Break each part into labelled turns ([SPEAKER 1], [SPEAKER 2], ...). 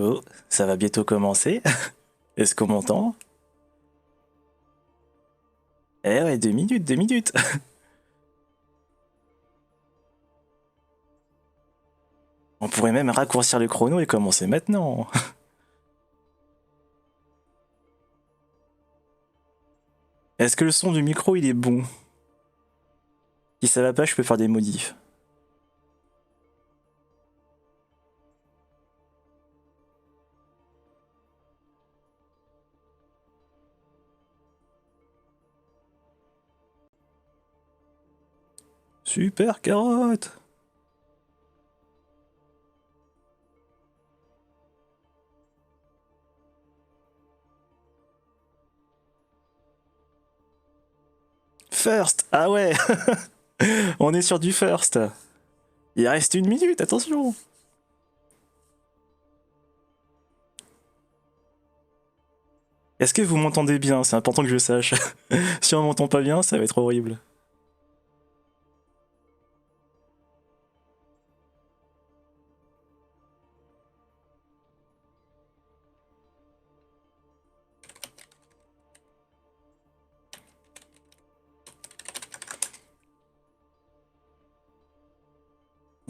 [SPEAKER 1] Oh, ça va bientôt commencer. Est-ce qu'on m'entend? Eh ouais, 2 minutes, 2 minutes. On pourrait même raccourcir le chrono et commencer maintenant. Est-ce que le son du micro il est bon? Si ça va pas, je peux faire des modifs. Super carotte. First, ah ouais. On est sur du first. Il reste 1 minute, attention. Est-ce que vous m'entendez bien? C'est important que je sache. Si on m'entend pas bien, ça va être horrible.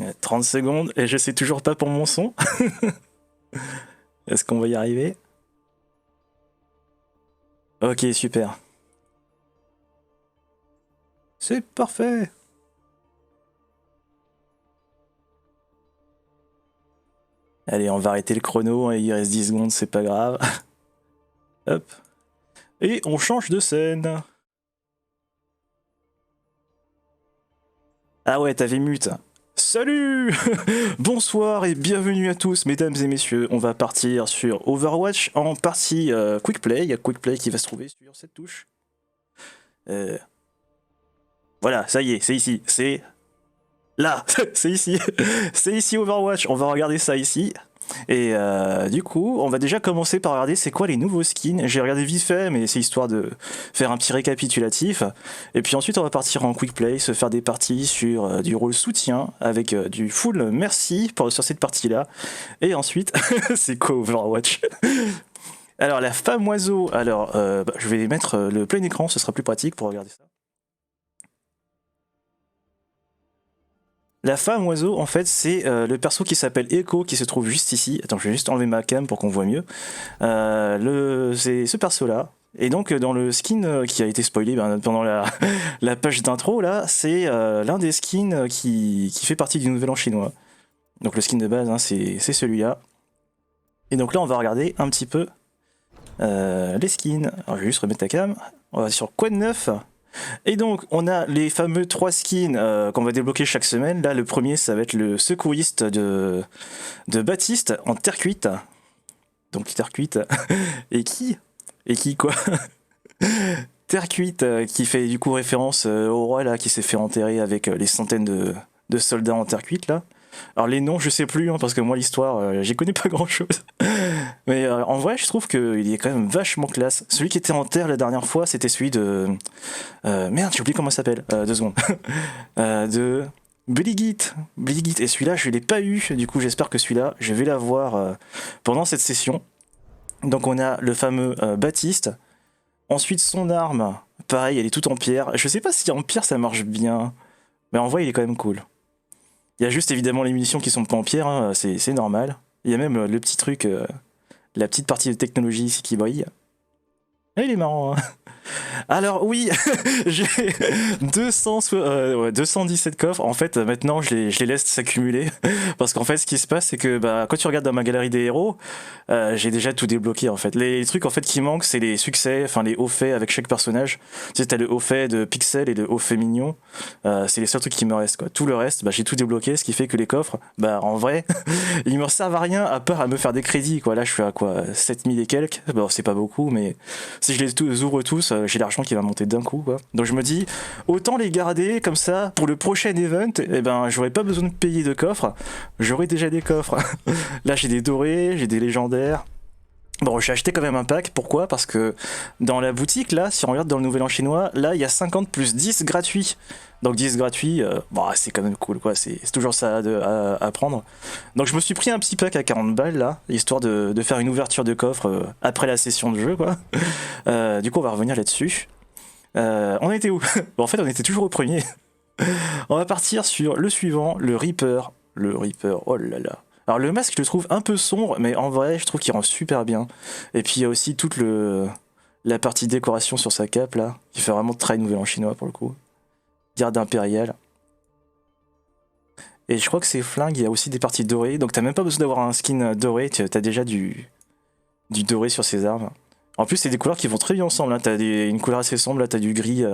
[SPEAKER 1] Il y a 30 secondes et je sais toujours pas pour mon son. Est-ce qu'on va y arriver? Ok, super. C'est parfait. Allez, on va arrêter le chrono, il reste 10 secondes, c'est pas grave. Hop. Et on change de scène. Ah ouais, t'avais mute. Salut. Bonsoir et bienvenue à tous, mesdames et messieurs. On va partir sur Overwatch en partie Quick Play. Il y a Quick Play qui va se trouver sur cette touche. Voilà, ça y est, c'est ici. C'est là, c'est ici. C'est ici Overwatch. On va regarder ça ici. Et du coup, on va déjà commencer par regarder c'est quoi les nouveaux skins. J'ai regardé vite fait, mais c'est histoire de faire un petit récapitulatif. Et puis ensuite, on va partir en quick play, se faire des parties sur du rôle soutien avec du full merci sur cette partie-là. Et ensuite, c'est quoi Overwatch? Alors, la femme oiseau. Alors, je vais mettre le plein écran, ce sera plus pratique pour regarder ça. La femme oiseau, en fait, c'est le perso qui s'appelle Echo qui se trouve juste ici. Attends, je vais juste enlever ma cam pour qu'on voit mieux. C'est ce perso-là. Et donc, dans le skin qui a été spoilé pendant la page d'intro, là, c'est l'un des skins qui fait partie du Nouvel An chinois. Donc, le skin de base, hein, c'est celui-là. Et donc là, on va regarder un petit peu les skins. Alors, je vais juste remettre la cam. On va sur quoi de neuf? Et donc, on a les fameux 3 skins qu'on va débloquer chaque semaine. Là, le premier, ça va être le secouriste de Baptiste en terre cuite. Donc, terre cuite. Et qui, quoi? Terre cuite, qui fait du coup référence au roi là, qui s'est fait enterrer avec les centaines de soldats en terre cuite là. Alors les noms je sais plus hein, parce que moi l'histoire j'y connais pas grand chose. Mais en vrai je trouve qu'il est quand même vachement classe. Celui qui était en terre la dernière fois c'était celui de... merde j'ai oublié comment il s'appelle. 2 secondes. De Bliggit. Et celui-là je l'ai pas eu. Du coup j'espère que celui-là je vais l'avoir pendant cette session. Donc on a le fameux Baptiste. Ensuite son arme. Pareil elle est toute en pierre. Je sais pas si en pierre ça marche bien. Mais en vrai il est quand même cool. Il y a juste évidemment les munitions qui sont pas en pierre, hein, c'est normal. Il y a même le petit truc, la petite partie de technologie ici qui brille. Ah, il est marrant, hein. Alors oui, j'ai 217 coffres. En fait, maintenant, je les laisse s'accumuler. Parce qu'en fait, ce qui se passe, c'est que quand tu regardes dans ma galerie des héros, j'ai déjà tout débloqué, en fait. Les trucs, en fait, qui manquent, c'est les succès, enfin, les hauts faits avec chaque personnage. Tu sais, t'as le haut fait de Pixel et le haut fait Mignon. C'est les seuls trucs qui me restent, quoi. Tout le reste, j'ai tout débloqué, ce qui fait que les coffres, en vrai, ils me servent à rien, à part à me faire des crédits, quoi. Là, je suis à quoi, 7000 et quelques. Bon, c'est pas beaucoup, mais si je les ouvre tous, j'ai l'argent qui va monter d'un coup, quoi. Donc je me dis, autant les garder comme ça pour le prochain event, et j'aurais pas besoin de payer de coffres, j'aurais déjà des coffres. Là j'ai des dorés, j'ai des légendaires, Bon, j'ai acheté quand même un pack, pourquoi? Parce que dans la boutique, là, si on regarde dans le Nouvel An chinois, là, il y a 50 plus 10 gratuits. Donc 10 gratuits, bon, c'est quand même cool, quoi, c'est toujours ça à prendre. Donc je me suis pris un petit pack à 40 balles, là, histoire de faire une ouverture de coffre après la session de jeu, quoi. Du coup, on va revenir là-dessus. On était où? Bon, en fait, on était toujours au premier. On va partir sur le suivant, le Reaper. Le Reaper, oh là là. Alors le masque, je le trouve un peu sombre, mais en vrai, je trouve qu'il rend super bien. Et puis il y a aussi toute la partie décoration sur sa cape, là, qui fait vraiment très Nouvel An chinois, pour le coup. Garde impériale. Et je crois que ces flingues, il y a aussi des parties dorées, donc t'as même pas besoin d'avoir un skin doré, t'as déjà du doré sur ces armes. En plus, c'est des couleurs qui vont très bien ensemble, hein. T'as une couleur assez sombre, là, t'as du gris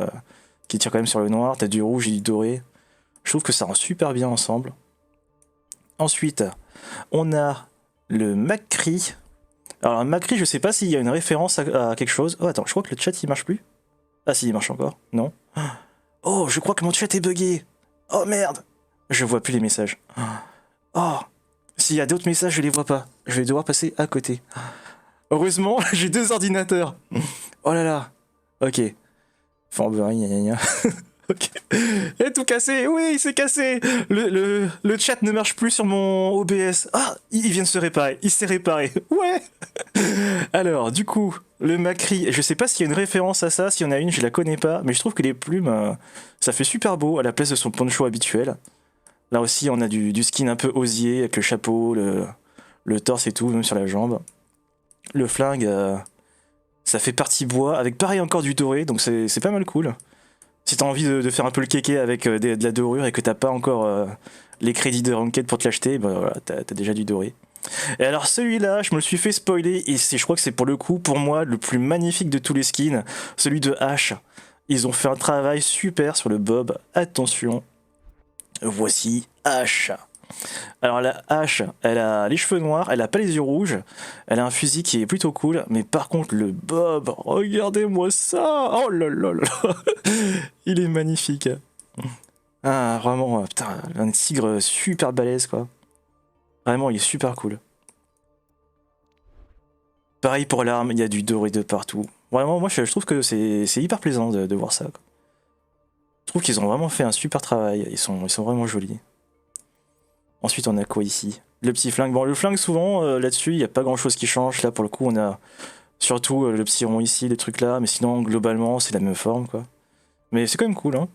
[SPEAKER 1] qui tire quand même sur le noir, t'as du rouge et du doré. Je trouve que ça rend super bien ensemble. Ensuite, on a le Macri. Alors, le Macri, je sais pas s'il y a une référence à quelque chose. Oh, attends, je crois que le chat il marche plus. Ah, si, il marche encore. Non. Oh, je crois que mon chat est bugué. Oh merde. Je vois plus les messages. Oh, s'il y a d'autres messages, je les vois pas. Je vais devoir passer à côté. Heureusement, j'ai deux ordinateurs. Oh là là. Ok. Forbery, gna gna gna. Ok. Il est tout cassé, oui, il s'est cassé. Le chat ne marche plus sur mon OBS. Ah, il vient de se réparer. Il s'est réparé. Ouais. Alors, du coup, le Macri, je sais pas s'il y a une référence à ça. S'il y en a une, je la connais pas. Mais je trouve que les plumes, ça fait super beau à la place de son poncho habituel. Là aussi, on a du skin un peu osier avec le chapeau, le torse et tout, même sur la jambe. Le flingue, ça fait partie bois avec pareil encore du doré, donc c'est pas mal cool. Si t'as envie de faire un peu le kéké avec de la dorure et que t'as pas encore les crédits de Ranked pour te l'acheter, bah voilà, t'as déjà du doré. Et alors celui-là, je me le suis fait spoiler et je crois que c'est pour le coup, pour moi, le plus magnifique de tous les skins, celui de Ash. Ils ont fait un travail super sur le bob. Attention, voici Ash. Alors la hache, elle a les cheveux noirs, elle a pas les yeux rouges, elle a un fusil qui est plutôt cool, mais par contre le bob, regardez-moi ça. Oh là là là là. Il est magnifique. Ah vraiment, putain, un tigre super balèze quoi. Vraiment, il est super cool. Pareil pour l'arme, il y a du doré de partout. Vraiment, moi je trouve que c'est hyper plaisant de voir ça, quoi. Je trouve qu'ils ont vraiment fait un super travail, ils sont vraiment jolis. Ensuite, on a quoi ici? Le petit flingue. Bon, le flingue, souvent, là-dessus, il n'y a pas grand-chose qui change. Là, pour le coup, on a surtout le petit rond ici, les trucs là. Mais sinon, globalement, c'est la même forme, quoi. Mais c'est quand même cool, hein.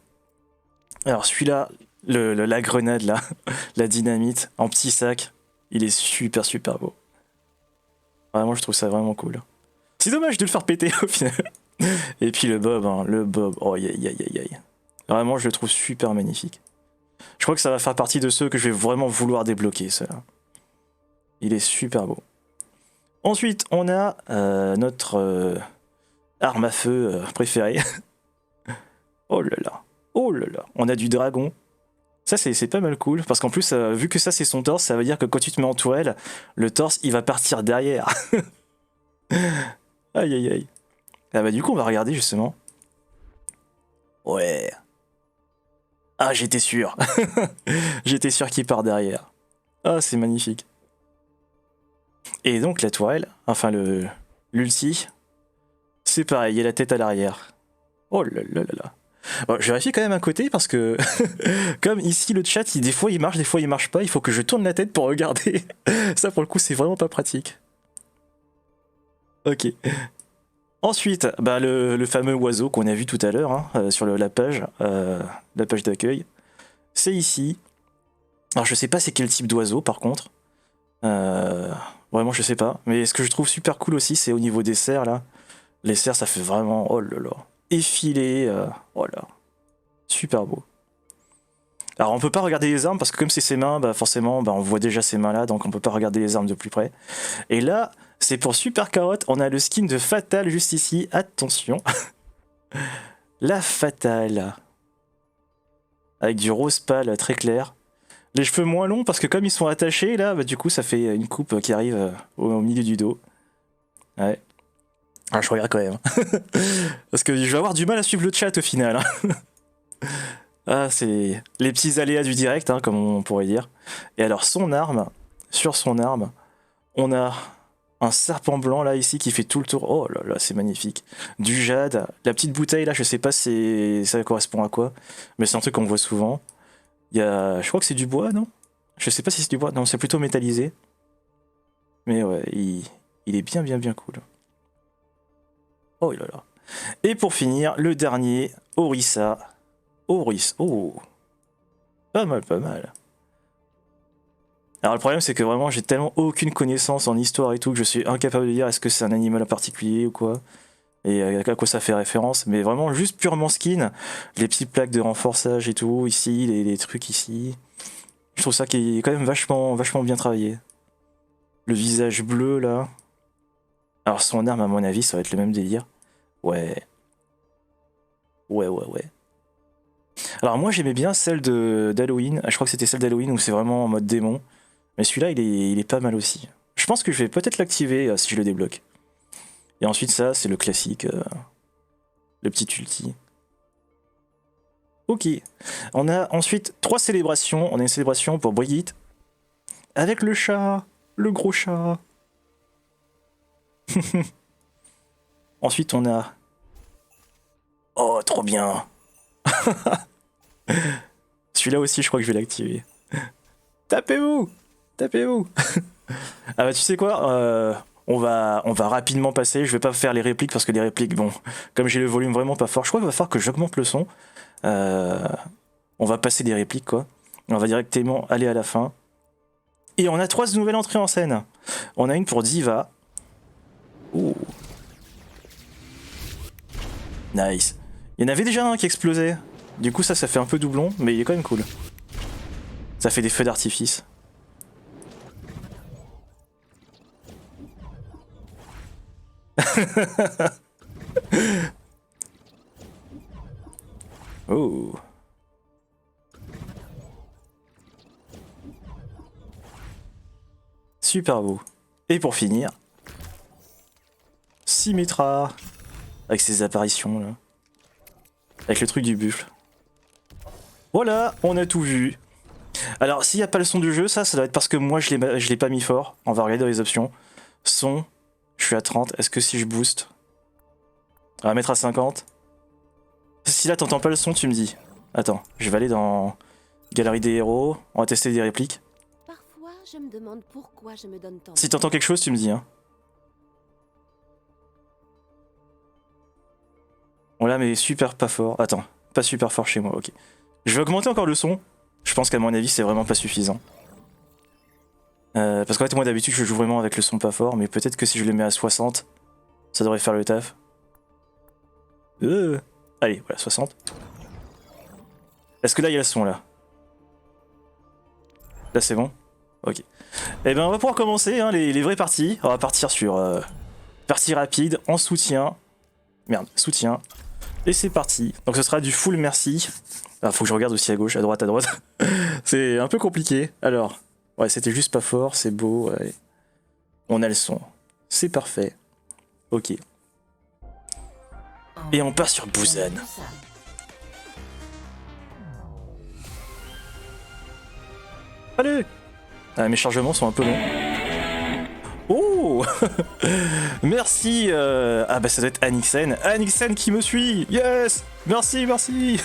[SPEAKER 1] Alors, celui-là, la grenade, là, la dynamite, en petit sac, il est super, super beau. Vraiment, je trouve ça vraiment cool. C'est dommage de le faire péter, au final. Et puis le bob, hein, le bob. Oh, aïe, aïe, aïe, aïe. Vraiment, je le trouve super magnifique. Je crois que ça va faire partie de ceux que je vais vraiment vouloir débloquer, ceux-là. Il est super beau. Ensuite, on a notre arme à feu préférée. Oh là là. Oh là là. On a du dragon. Ça, c'est pas mal cool. Parce qu'en plus, vu que ça, c'est son torse, ça veut dire que quand tu te mets en tourelle, le torse, il va partir derrière. Aïe, aïe, aïe. Ah bah du coup, on va regarder, justement. Ouais. Ah, j'étais sûr. J'étais sûr qu'il part derrière. Ah, c'est magnifique. Et donc, la tourelle, enfin, l'ulti, c'est pareil, il y a la tête à l'arrière. Oh là là là là. Bon, je vérifie quand même à côté parce que, comme ici le chat, des fois il marche, des fois il marche pas, il faut que je tourne la tête pour regarder. Ça pour le coup, c'est vraiment pas pratique. Ok. Ensuite, bah, le fameux oiseau qu'on a vu tout à l'heure hein, sur la page d'accueil. C'est ici. Alors je sais pas c'est quel type d'oiseau par contre. Vraiment je sais pas. Mais ce que je trouve super cool aussi, c'est au niveau des cerfs là. Les cerfs, ça fait vraiment, oh là là, effilé, oh là, super beau. Alors on peut pas regarder les armes parce que comme c'est ses mains, bah forcément, bah on voit déjà ses mains là, donc on peut pas regarder les armes de plus près. Et là, c'est pour Super Carotte, on a le skin de Fatal juste ici, attention. La Fatale. Avec du rose pâle très clair. Les cheveux moins longs parce que comme ils sont attachés là, bah du coup ça fait une coupe qui arrive au milieu du dos. Ouais. Ah, je regarde quand même. Parce que je vais avoir du mal à suivre le chat au final. Ah, c'est les petits aléas du direct, hein, comme on pourrait dire. Et alors, son arme, sur son arme, on a Un serpent blanc là ici qui fait tout le tour. Oh là là, c'est magnifique. Du jade. La petite bouteille là, je sais pas si ça correspond à quoi, mais c'est un truc qu'on voit souvent. Il y a, je crois que c'est du bois, non? Je sais pas si c'est du bois. Non, c'est plutôt métallisé. Mais ouais, il est bien bien bien cool. Oh là là. Et pour finir, le dernier, Orisa. Oris. Oh. Pas mal, pas mal. Alors le problème c'est que vraiment j'ai tellement aucune connaissance en histoire et tout que je suis incapable de dire est-ce que c'est un animal en particulier ou quoi et à quoi ça fait référence, mais vraiment juste purement skin, les petites plaques de renforçage et tout ici, les trucs ici, je trouve ça qui est quand même vachement bien travaillé. Le visage bleu là, alors son arme à mon avis ça va être le même délire, ouais. Alors moi j'aimais bien celle d'Halloween, je crois que c'était celle d'Halloween où c'est vraiment en mode démon. Mais celui-là, il est pas mal aussi. Je pense que je vais peut-être l'activer si je le débloque. Et ensuite, ça, c'est le classique. Le petit ulti. Ok. On a ensuite 3 célébrations. On a une célébration pour Brigitte. Avec le chat. Le gros chat. Ensuite, on a... Oh, trop bien. Celui-là aussi, je crois que je vais l'activer. Tapez-vous! Tapez-vous. Ah bah tu sais quoi, on va rapidement passer, je vais pas faire les répliques parce que les répliques, bon, comme j'ai le volume vraiment pas fort, je crois qu'il va falloir que j'augmente le son. On va passer des répliques quoi. On va directement aller à la fin. Et on a 3 nouvelles entrées en scène. On a une pour Diva. Ouh. Nice. Il y en avait déjà un qui explosait. Du coup ça fait un peu doublon, mais il est quand même cool. Ça fait des feux d'artifice. Oh. Super beau. Et pour finir, Symmetra. Avec ses apparitions là. Avec le truc du buffle. Voilà, on a tout vu. Alors s'il n'y a pas le son du jeu, ça doit être parce que moi je l'ai pas mis fort. On va regarder dans les options. Son, je suis à 30. Est-ce que si je booste, on va mettre à 50. Si là t'entends pas le son, tu me dis. Attends, je vais aller dans Galerie des héros. On va tester des répliques.
[SPEAKER 2] Parfois, je me demande pourquoi je me donne tant.
[SPEAKER 1] Si t'entends quelque chose, tu me dis. Hein. On l'a mais super pas fort. Attends, pas super fort chez moi, ok. Je vais augmenter encore le son. Je pense qu'à mon avis c'est vraiment pas suffisant. Parce qu'en fait moi d'habitude je joue vraiment avec le son pas fort, mais peut-être que si je le mets à 60, ça devrait faire le taf. Allez, voilà, 60. Est-ce que là il y a le son là? Là c'est bon? Ok. Et ben on va pouvoir commencer hein, les vraies parties. On va partir sur partie rapide, en soutien. Merde, soutien. Et c'est parti. Donc ce sera du full merci. Ah, faut que je regarde aussi à gauche, à droite, c'est un peu compliqué. Alors, ouais, c'était juste pas fort, c'est beau. Ouais. On a le son. C'est parfait. Ok. Et on part sur Busan. Allez! Ah, mes chargements sont un peu longs. Oh. Merci. Ah bah ça doit être Anixen. Anixen qui me suit. Yes. Merci, merci.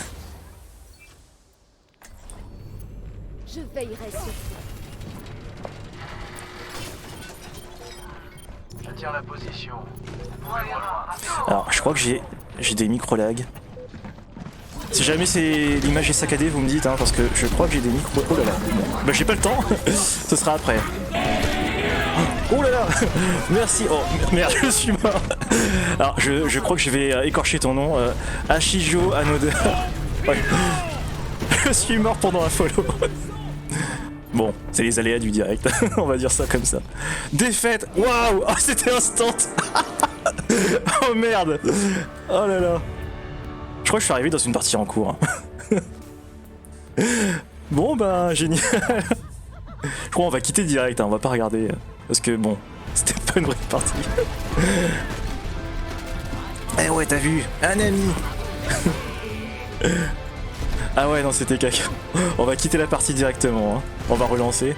[SPEAKER 2] Je veillerai sur toi.
[SPEAKER 3] Je tiens la position.
[SPEAKER 1] Alors je crois que j'ai des micro-lags. Si jamais c'est l'image est saccadée, vous me dites, hein, parce que je crois que j'ai des micro... Oh là là. Bah j'ai pas le temps. Ce sera après. Oh là là. Merci. Oh merde, je suis mort. Alors je crois que je vais écorcher ton nom. Ashijo Anode. Ouais. Je suis mort pendant un follow. Bon, c'est les aléas du direct. On va dire ça comme ça. Défaite. Waouh. Oh, c'était instant. Oh merde. Oh là là. Je crois que je suis arrivé dans une partie en cours. Hein. Bon bah génial. Je crois qu'on va quitter direct, hein, on va pas regarder. Parce que bon, c'était pas une vraie partie. Eh ouais, t'as vu, un ami. Ah ouais, non, c'était caca. On va quitter la partie directement. Hein. On va relancer.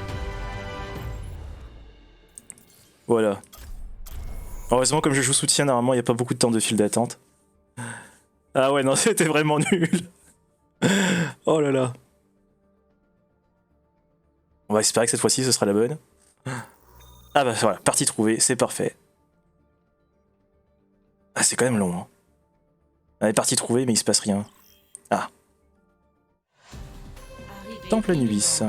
[SPEAKER 1] Voilà. Heureusement, comme je joue soutien, normalement, il n'y a pas beaucoup de temps de file d'attente. Ah ouais, non, c'était vraiment nul. Oh là là. On va espérer que cette fois-ci, ce sera la bonne. Ah bah voilà, partie trouvée, c'est parfait. Ah, c'est quand même long. Hein. On est partie trouvée, mais il se passe rien. Ah. Temple Anubis.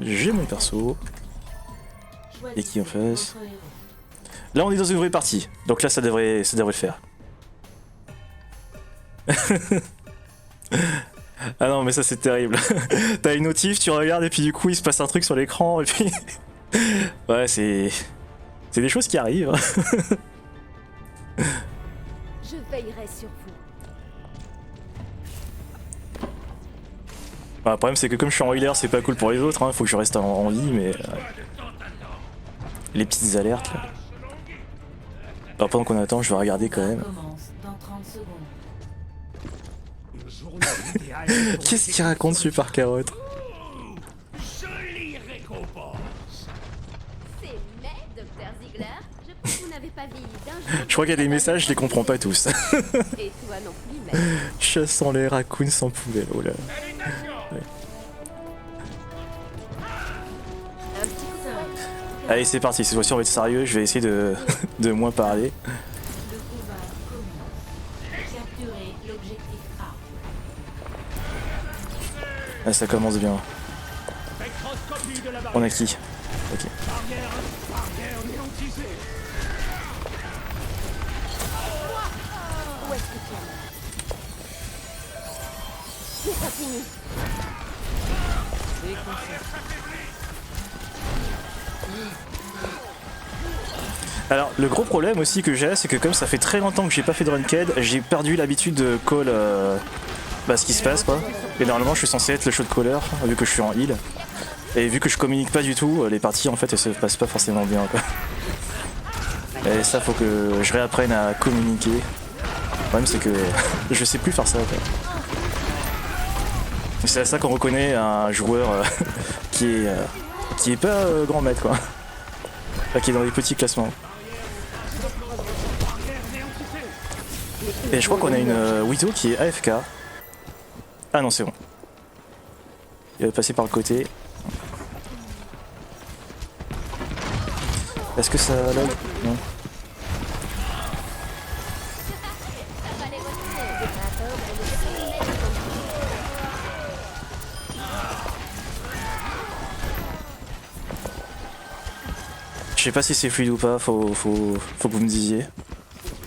[SPEAKER 1] J'ai mon perso. Et qui en face? Là, on est dans une vraie partie. Donc là, ça devrait le faire. Ah non, mais ça, c'est terrible. T'as une notif, tu regardes, et puis du coup, il se passe un truc sur l'écran, et puis... Ouais, c'est... C'est des choses qui arrivent.
[SPEAKER 2] Je veillerai sur vous.
[SPEAKER 1] Le problème, c'est que comme je suis en healer, c'est pas cool pour les autres, hein. Faut que je reste en vie, mais... Les petites alertes, là. Alors, pendant qu'on attend, je vais regarder quand même. Qu'est-ce qu'il raconte, Super Carotte?
[SPEAKER 2] C'est mais, Dr. Ziegler, je crois que vous n'avez pas vieilli d'un jour.
[SPEAKER 1] Je crois qu'il y a des messages, je les comprends pas tous.
[SPEAKER 2] Et toi non plus, mais...
[SPEAKER 1] Chassant les raccoons sans poubelle, oh là. Ouais.
[SPEAKER 2] Un petit coup de fouet.
[SPEAKER 1] Allez, c'est parti, cette fois-ci on va être sérieux, je vais essayer de, de moins parler.
[SPEAKER 3] Le combat commence. Capturez l'objectif A.
[SPEAKER 1] Ah, ça commence bien. On a qui? Ok.
[SPEAKER 2] Où est-ce que tu en es? C'est pas fini.
[SPEAKER 1] Alors, le gros problème aussi que j'ai, c'est que comme ça fait très longtemps que j'ai pas fait de ranked, j'ai perdu l'habitude de call ce qui se passe, quoi. Et normalement, je suis censé être le shot caller, vu que je suis en heal. Et vu que je communique pas du tout, les parties, en fait, elles se passent pas forcément bien, quoi. Et ça, faut que je réapprenne à communiquer. Le problème, c'est que je sais plus faire ça, quoi. C'est à ça qu'on reconnaît un joueur qui est pas grand maître, quoi. Enfin, qui est dans les petits classements. Et je crois qu'on a une Widow qui est AFK. Ah non, c'est bon. Il va passer par le côté. Est-ce que ça lag? Non. Je sais pas si c'est fluide ou pas, faut que vous me disiez.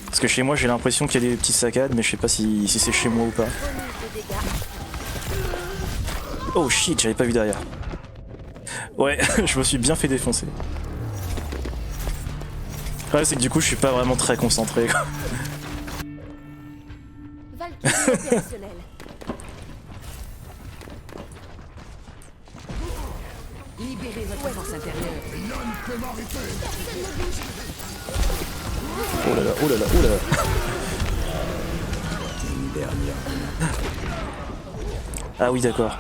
[SPEAKER 1] Parce que chez moi j'ai l'impression qu'il y a des petites saccades, mais je sais pas si c'est chez moi ou pas. Oh shit, j'avais pas vu derrière. Ouais, je me suis bien fait défoncer. Ouais, c'est que du coup je suis pas vraiment très concentré, quoi.
[SPEAKER 2] Valkyrie opérationnelle.
[SPEAKER 3] Libérez votre force intérieure.
[SPEAKER 1] Oh là là, oh là là, oh là là. Ah oui, d'accord.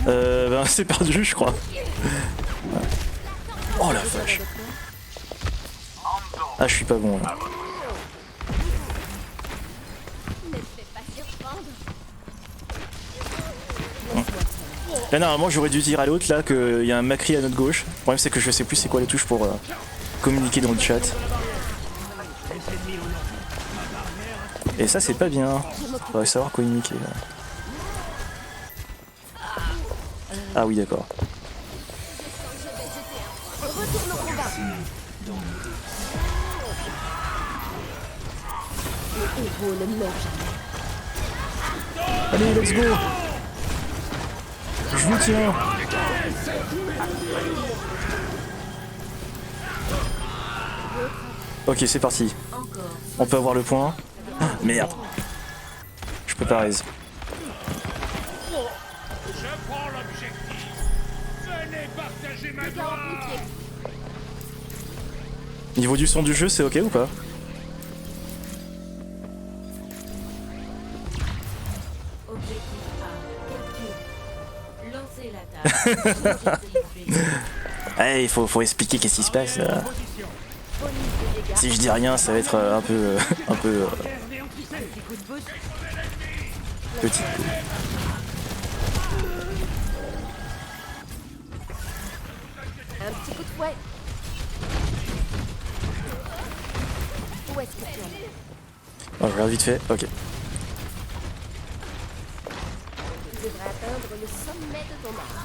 [SPEAKER 1] Ben c'est perdu, je crois. Oh la vache. Ah, je suis pas bon là.
[SPEAKER 2] Ne te fais pas surprendre.
[SPEAKER 1] Là, normalement, j'aurais dû dire à l'autre là qu'il y a un Macri à notre gauche. Le problème, c'est que je sais plus c'est quoi les touches pour communiquer dans le chat. Et ça, c'est pas bien. Faudrait savoir communiquer. Là. Ah oui, d'accord.
[SPEAKER 2] Retourne au combat. Le héros ne meurt jamais.
[SPEAKER 1] Allez, let's go. Je vous tiens. Ok, c'est parti. On peut avoir le point. Ah, merde. Je peux pas raise. Niveau du son du jeu, c'est ok ou pas?
[SPEAKER 3] Objectif A. Capturé. Lancez l'attaque.
[SPEAKER 1] Eh, faut expliquer qu'est-ce qui se passe. Si je dis rien, ça va être un peu. un peu. Petit.
[SPEAKER 2] Un petit coup de fouet. Où est-ce que tu en es?
[SPEAKER 1] Oh, je regarde vite fait, ok.
[SPEAKER 2] Tu devrais atteindre le sommet de ton art.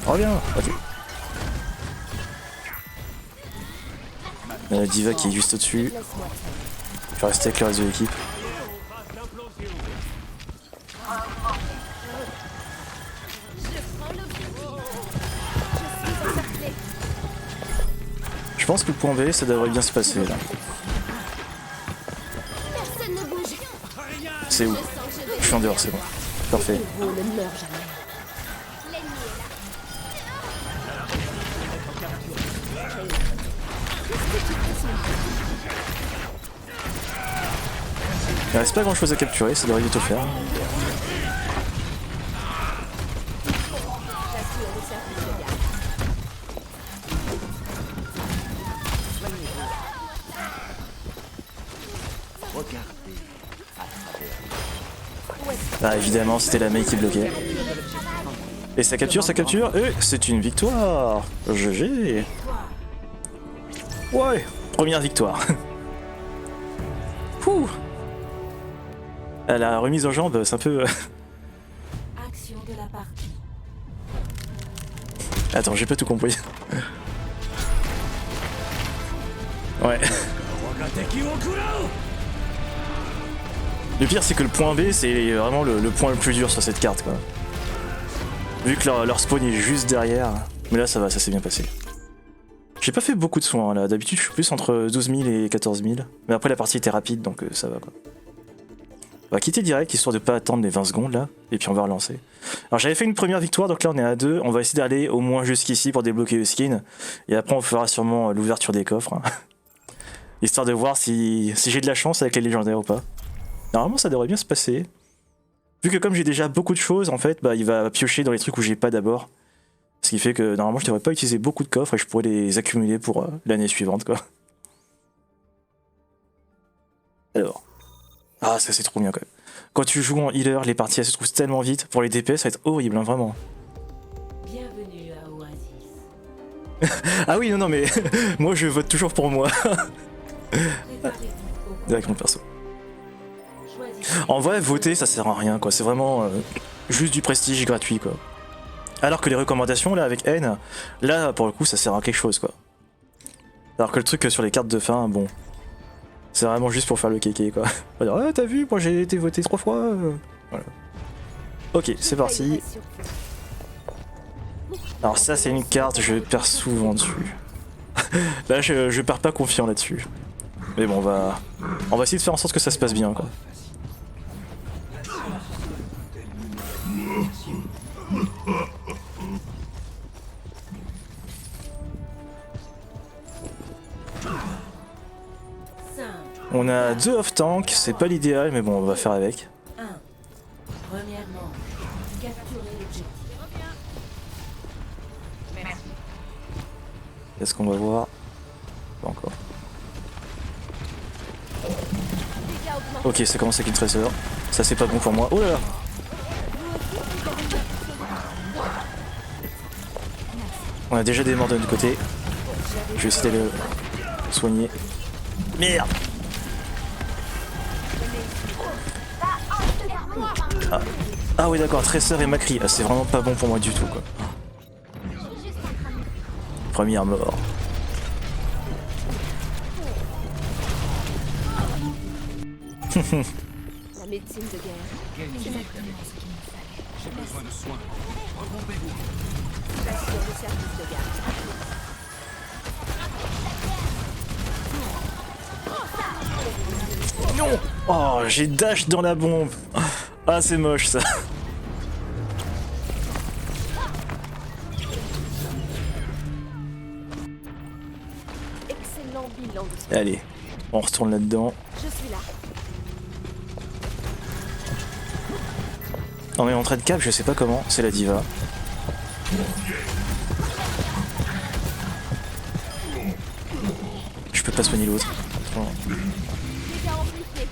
[SPEAKER 1] Reviens, ok. La diva qui est juste au-dessus.
[SPEAKER 2] Laisse-moi te
[SPEAKER 1] Je vais rester avec le reste de l'équipe.
[SPEAKER 2] Je prends l'objectif. Je suis encerclée.
[SPEAKER 1] Je pense que le point B, ça devrait bien se passer là.
[SPEAKER 2] Personne ne bouge.
[SPEAKER 1] C'est où?
[SPEAKER 2] Je sens que je vais.
[SPEAKER 1] Je suis en dehors, c'est bon. Parfait.
[SPEAKER 2] Vous ne meurt jamais. L'ennemi est là. Qu'est-ce que tu fais sur moi?
[SPEAKER 1] Il reste pas grand chose à capturer, ça devrait vite le faire.
[SPEAKER 2] J'assure le service de garde.
[SPEAKER 1] Ah, évidemment, c'était la main qui bloquait. Et ça capture, et c'est une victoire. GG. Ouais, première victoire. Ouh. La remise en jambe, c'est un peu...
[SPEAKER 3] Action de la partie.
[SPEAKER 1] Attends, j'ai pas tout compris. Ouais. Le pire, c'est que le point B, c'est vraiment le point le plus dur sur cette carte, quoi. Vu que leur spawn est juste derrière. Mais là, ça va, ça s'est bien passé. J'ai pas fait beaucoup de soins, là. D'habitude, je suis plus entre 12 000 et 14 000. Mais après, la partie était rapide, donc ça va, quoi. On va quitter direct, histoire de pas attendre les 20 secondes, là. Et puis on va relancer. Alors, j'avais fait une première victoire, donc là, on est à 2. On va essayer d'aller au moins jusqu'ici pour débloquer le skin. Et après, on fera sûrement l'ouverture des coffres. Hein. Histoire de voir si j'ai de la chance avec les légendaires ou pas. Normalement, ça devrait bien se passer. Vu que comme j'ai déjà beaucoup de choses, en fait, bah, il va piocher dans les trucs où j'ai pas d'abord. Ce qui fait que normalement, je devrais pas utiliser beaucoup de coffres et je pourrais les accumuler pour l'année suivante, quoi. Alors. Ah, ça c'est trop bien, quand même. Quand tu joues en healer, les parties elles se trouvent tellement vite. Pour les DPS, ça va être horrible, hein, vraiment.
[SPEAKER 3] Bienvenue à Oasis.
[SPEAKER 1] Ah oui, non, mais moi je vote toujours pour moi.
[SPEAKER 3] Préparez-vous au
[SPEAKER 1] Avec mon perso.
[SPEAKER 3] choisissez.
[SPEAKER 1] En vrai, voter, ça sert à rien, quoi. C'est vraiment juste du prestige gratuit, quoi. Alors que les recommandations, là, avec N, là, pour le coup, ça sert à quelque chose, quoi. Alors que le truc sur les cartes de fin, bon... C'est vraiment juste pour faire le kéké, quoi. On va dire, ah, t'as vu, moi j'ai été voté 3 fois. Voilà. Ok, c'est parti. Alors ça, c'est une carte, je perds souvent dessus. Là, je perds pas confiant là-dessus. Mais bon, on va essayer de faire en sorte que ça se passe bien, quoi. On a 2 off-tank, c'est pas l'idéal, mais bon, on va faire avec.
[SPEAKER 3] 1. Premièrement, capturer l'objectif.
[SPEAKER 1] Est-ce qu'on va voir? Pas encore. Ok, ça commence avec une trésor. Ça, c'est pas bon pour moi. Oh là là! On a déjà des morts de l'autre côté. Je vais essayer de le soigner. Merde! Ah oui, d'accord, Tracer et Macri. Ah, c'est vraiment pas bon pour moi du tout, quoi. Première mort.
[SPEAKER 2] La médecine de guerre. Exactement ce qu'il me fallait.
[SPEAKER 4] J'ai besoin de soins. Regroupez-vous.
[SPEAKER 2] J'assure le service de garde.
[SPEAKER 1] Non! Oh, j'ai dash dans la bombe. Ah, c'est moche, ça.
[SPEAKER 2] Excellent bilan de ce
[SPEAKER 1] Allez. On retourne là-dedans.
[SPEAKER 2] Je suis là.
[SPEAKER 1] On est en train de cap, je sais pas comment, c'est la diva. Je peux pas soigner l'autre.
[SPEAKER 2] Dégâts amplifiés.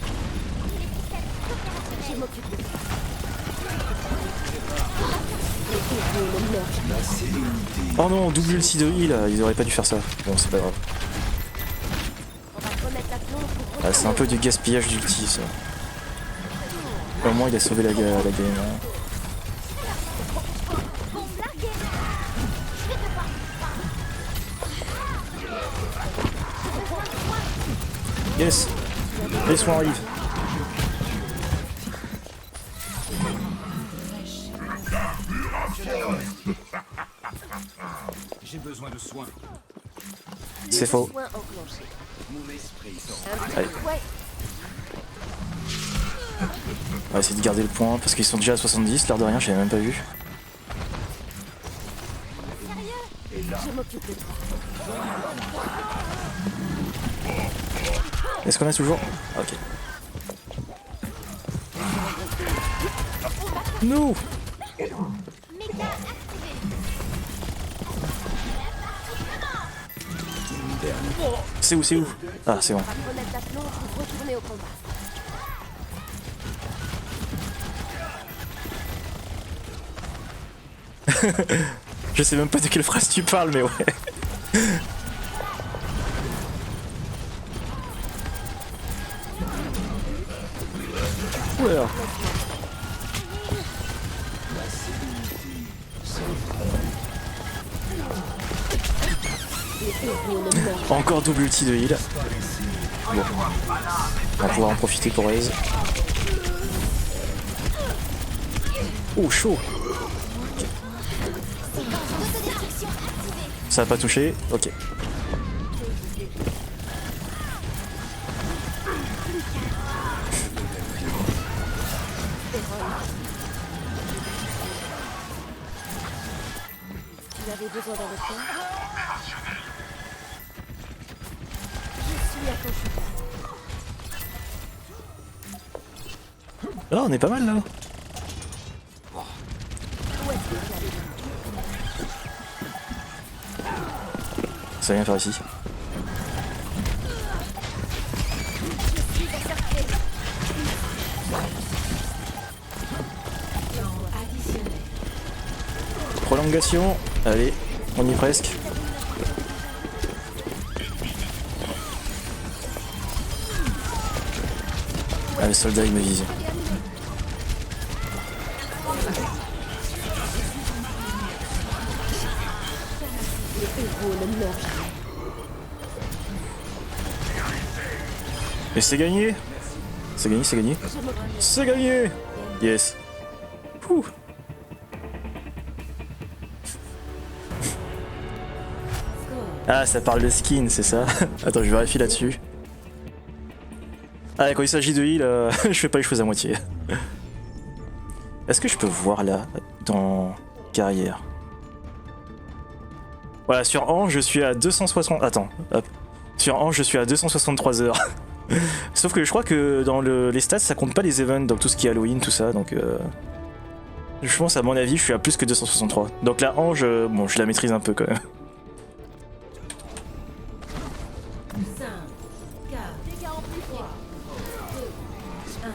[SPEAKER 2] Je m'occupe de ça.
[SPEAKER 1] Oh non, double ulti de heal, ils auraient pas dû faire ça. Bon, c'est pas grave.
[SPEAKER 2] On va remettre la plonge pour
[SPEAKER 1] Ah, c'est un peu du gaspillage d'ulti ça. Au moins il a sauvé la game. Hein. Yes. Les soins arrivent.
[SPEAKER 4] J'ai besoin de soins.
[SPEAKER 1] C'est faux.
[SPEAKER 2] soins enclenchés.
[SPEAKER 4] Mon esprit sort.
[SPEAKER 1] Allez.
[SPEAKER 2] Ouais.
[SPEAKER 1] On va essayer de garder le point parce qu'ils sont déjà à 70, l'air de rien, j'avais même pas vu.
[SPEAKER 2] Je m'occupe de toi.
[SPEAKER 1] Est-ce qu'on a toujours... Ok. Non. C'est où, c'est où? Ah, c'est bon.
[SPEAKER 2] On va remettre la plonge pour retourner au combat.
[SPEAKER 1] Je sais même pas de quelle phrase tu parles, mais ouais. Oula. Encore double ulti de heal. Bon. On va pouvoir en profiter pour raise. Oh, chaud. Ça a pas touché, ok.
[SPEAKER 2] Tu avais besoin d'un repos. Je suis à ton chevet.
[SPEAKER 1] Ah, on est pas mal là.
[SPEAKER 2] Où est-ce que tu allais?
[SPEAKER 1] Ça vient faire ici.
[SPEAKER 2] Je suis encerclée.
[SPEAKER 3] Additionnel.
[SPEAKER 1] Prolongation. Allez, on y est presque. Ah, le soldat il me vise. Et c'est gagné. C'est gagné, c'est gagné. C'est gagné. Yes. Ouh. Ah, ça parle de skin, c'est ça. Attends, je vérifie là-dessus. Ah, quand il s'agit de heal, je fais pas les choses à moitié. Est-ce que je peux voir là, dans carrière? Voilà, sur Ange, je suis à 260... Attends, hop. Sur Ange, je suis à 263 heures. Sauf que je crois que dans les stats, ça compte pas les events, donc tout ce qui est Halloween, tout ça, donc... Je pense, à mon avis, je suis à plus que 263. Donc la Ange, bon, je la maîtrise un peu quand même.
[SPEAKER 3] 5, 4,
[SPEAKER 2] Dégâts amplifiés.
[SPEAKER 3] 1.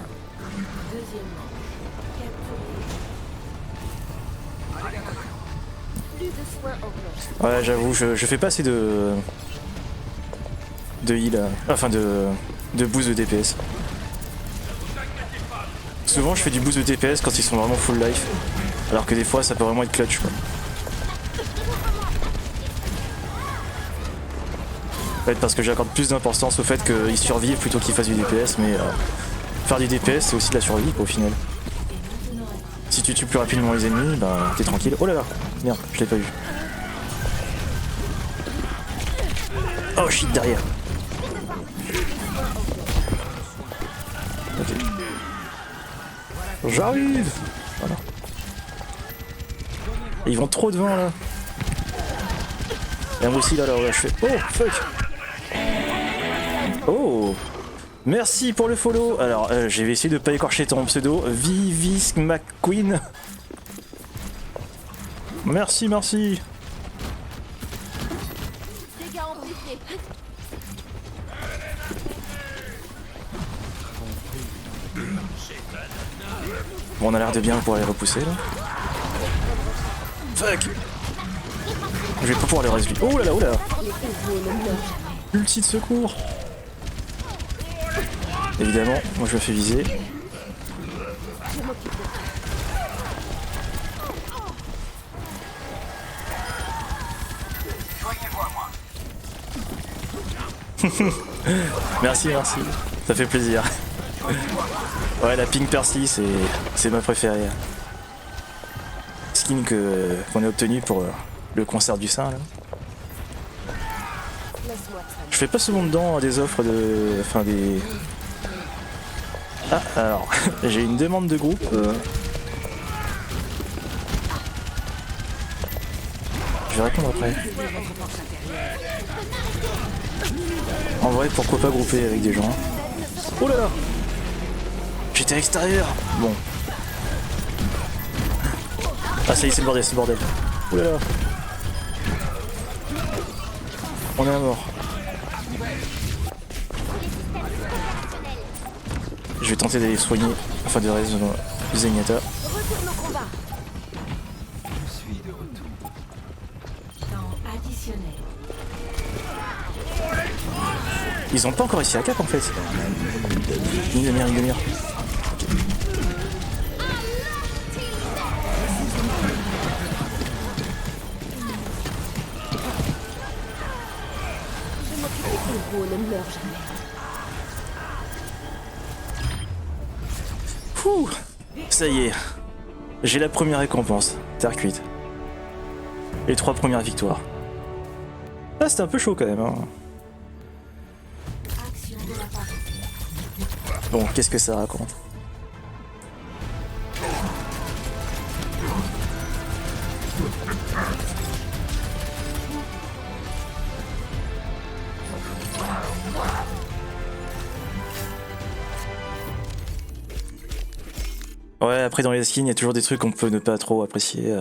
[SPEAKER 3] Deuxièmement, capturer.
[SPEAKER 2] Plus de soins enclenchés.
[SPEAKER 1] Ouais, j'avoue, je fais pas assez de heal, enfin de boost de DPS. Souvent je fais du boost de DPS quand ils sont vraiment full life, alors que des fois ça peut vraiment être clutch quoi. En fait, parce que j'accorde plus d'importance au fait qu'ils survivent plutôt qu'ils fassent du DPS, mais faire du DPS c'est aussi de la survie quoi, au final. Si tu tues plus rapidement les ennemis, bah t'es tranquille. Oh là là, merde, je l'ai pas vu. Oh shit, derrière. Ok. J'arrive. Voilà. Et ils vont trop devant là. Et moi aussi là, je fais... Oh fuck. Oh, merci pour le follow. Alors, je vais essayer de pas écorcher ton pseudo. Vivis McQueen. Merci, merci.
[SPEAKER 2] Dégâts amplifiés.
[SPEAKER 1] Bon, on a l'air de bien pouvoir les repousser là. Fuck. Je vais pas pouvoir les résoudre. Oh là là, oh là. Ulti de secours. Évidemment, moi je me fais viser. Merci, merci. Ça fait plaisir. Ouais, la Pink Percy, c'est ma préférée. Skin qu'on a obtenu pour le concert du sein là. Je fais pas souvent dedans des offres de. Enfin des. Ah alors, j'ai une demande de groupe. Je vais répondre après. En vrai, pourquoi pas grouper avec des gens. Oh là là. J'étais à l'extérieur. Bon. Ah ça y est, c'est le bordel, c'est le bordel. Oh là là. On est à mort. Je vais tenter d'aller soigner, enfin de résoudre Zenyatta.
[SPEAKER 2] Retourne au combat.
[SPEAKER 4] Je suis de retour.
[SPEAKER 3] Temps additionnel.
[SPEAKER 1] Ils ont pas encore réussi à cap en fait. Une demi-heure, une demi-heure.
[SPEAKER 2] Le héros ne meurt jamais.
[SPEAKER 1] Ouh, ça y est. J'ai la première récompense. Terre cuite. Les 3 premières victoires. Ah, c'était un peu chaud quand même. Hein.
[SPEAKER 3] Action de la partie.
[SPEAKER 1] Bon, qu'est-ce que ça raconte? Ouais, après dans les skins, il y a toujours des trucs qu'on peut ne pas trop apprécier.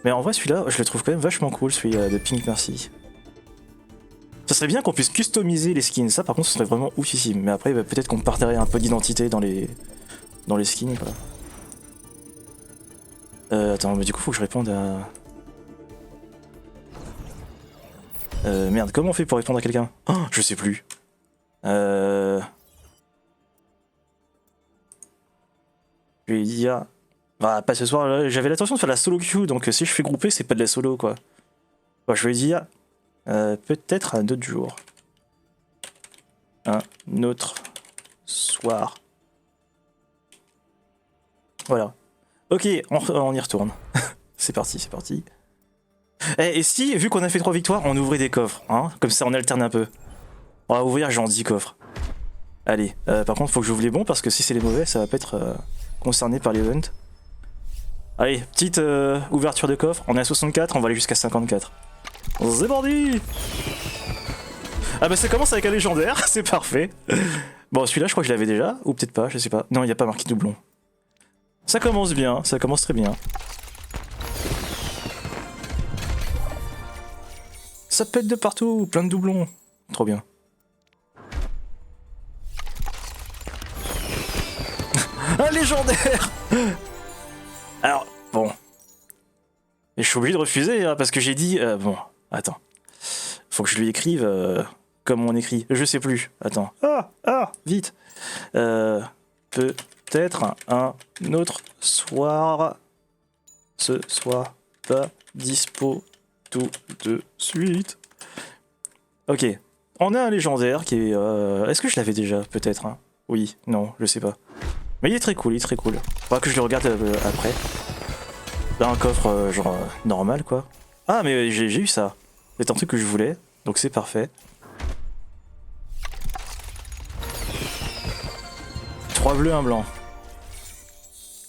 [SPEAKER 1] Mais en vrai, celui-là, je le trouve quand même vachement cool, celui de Pink Mercy. Ça serait bien qu'on puisse customiser les skins, ça par contre, ce serait vraiment oufissime. Mais après, bah, peut-être qu'on partagerait un peu d'identité dans les skins, quoi. Attends, mais du coup, faut que je réponde à... Merde, comment on fait pour répondre à quelqu'un? Oh, je sais plus. Je vais dire... Bah, pas ce soir, là, j'avais l'intention de faire la solo queue, donc si je fais grouper, c'est pas de la solo, quoi. Bon, je vais dire... peut-être un autre jour. Un autre soir. Voilà. Ok, on y retourne. C'est parti, c'est parti. Et si, vu qu'on a fait 3 victoires, on ouvrait des coffres, hein? Comme ça, on alterne un peu. On va ouvrir genre 10 coffres. Allez, par contre, faut que j'ouvre les bons, parce que si c'est les mauvais, ça va pas être concerné par l'event. Allez, petite ouverture de coffre. On est à 64, on va aller jusqu'à 54. C'est parti! Ah bah ça commence avec un légendaire, c'est parfait. Bon, celui-là, je crois que je l'avais déjà, ou peut-être pas, je sais pas. Non, il n'y a pas marqué doublon. Ça commence bien, ça commence très bien. Ça pète de partout, plein de doublons. Trop bien. Un légendaire! Alors, bon. Et je suis obligé de refuser, hein, parce que j'ai dit... bon, attends. Faut que je lui écrive comme on écrit. Je sais plus. Attends. Vite. Peut-être un autre soir. Ce soir, pas dispo tout de suite. Ok. On a un légendaire qui est... Est-ce que je l'avais déjà? Peut-être. Hein. Oui, non, je sais pas. Mais il est très cool, il est très cool. Faudra que je le regarde après. Là, un coffre genre normal, quoi. Ah, mais j'ai eu ça. C'est un truc que je voulais, donc c'est parfait. 3 bleus, 1 blanc.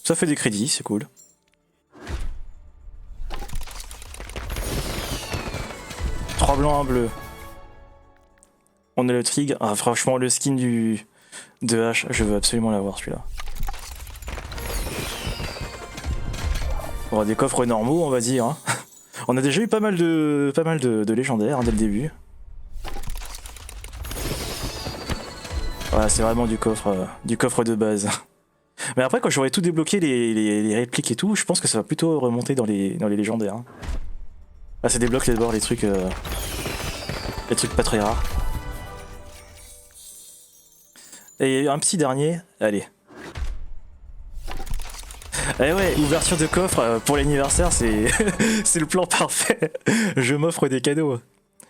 [SPEAKER 1] Ça fait des crédits, c'est cool. Trois blancs, 1 bleu. On a le Trig. Ah, franchement, le skin de H, je veux absolument l'avoir celui-là. Bon, des coffres normaux, on va dire. Hein. On a déjà eu pas mal de légendaires hein, dès le début. Voilà, c'est vraiment du coffre de base. Mais après, quand j'aurai tout débloqué, les répliques et tout, je pense que ça va plutôt remonter dans les légendaires. Hein. Là, ça débloque d'abord les trucs pas très rares. Et un petit dernier, allez. Eh ouais, ouverture de coffre pour l'anniversaire, c'est c'est le plan parfait. Je m'offre des cadeaux.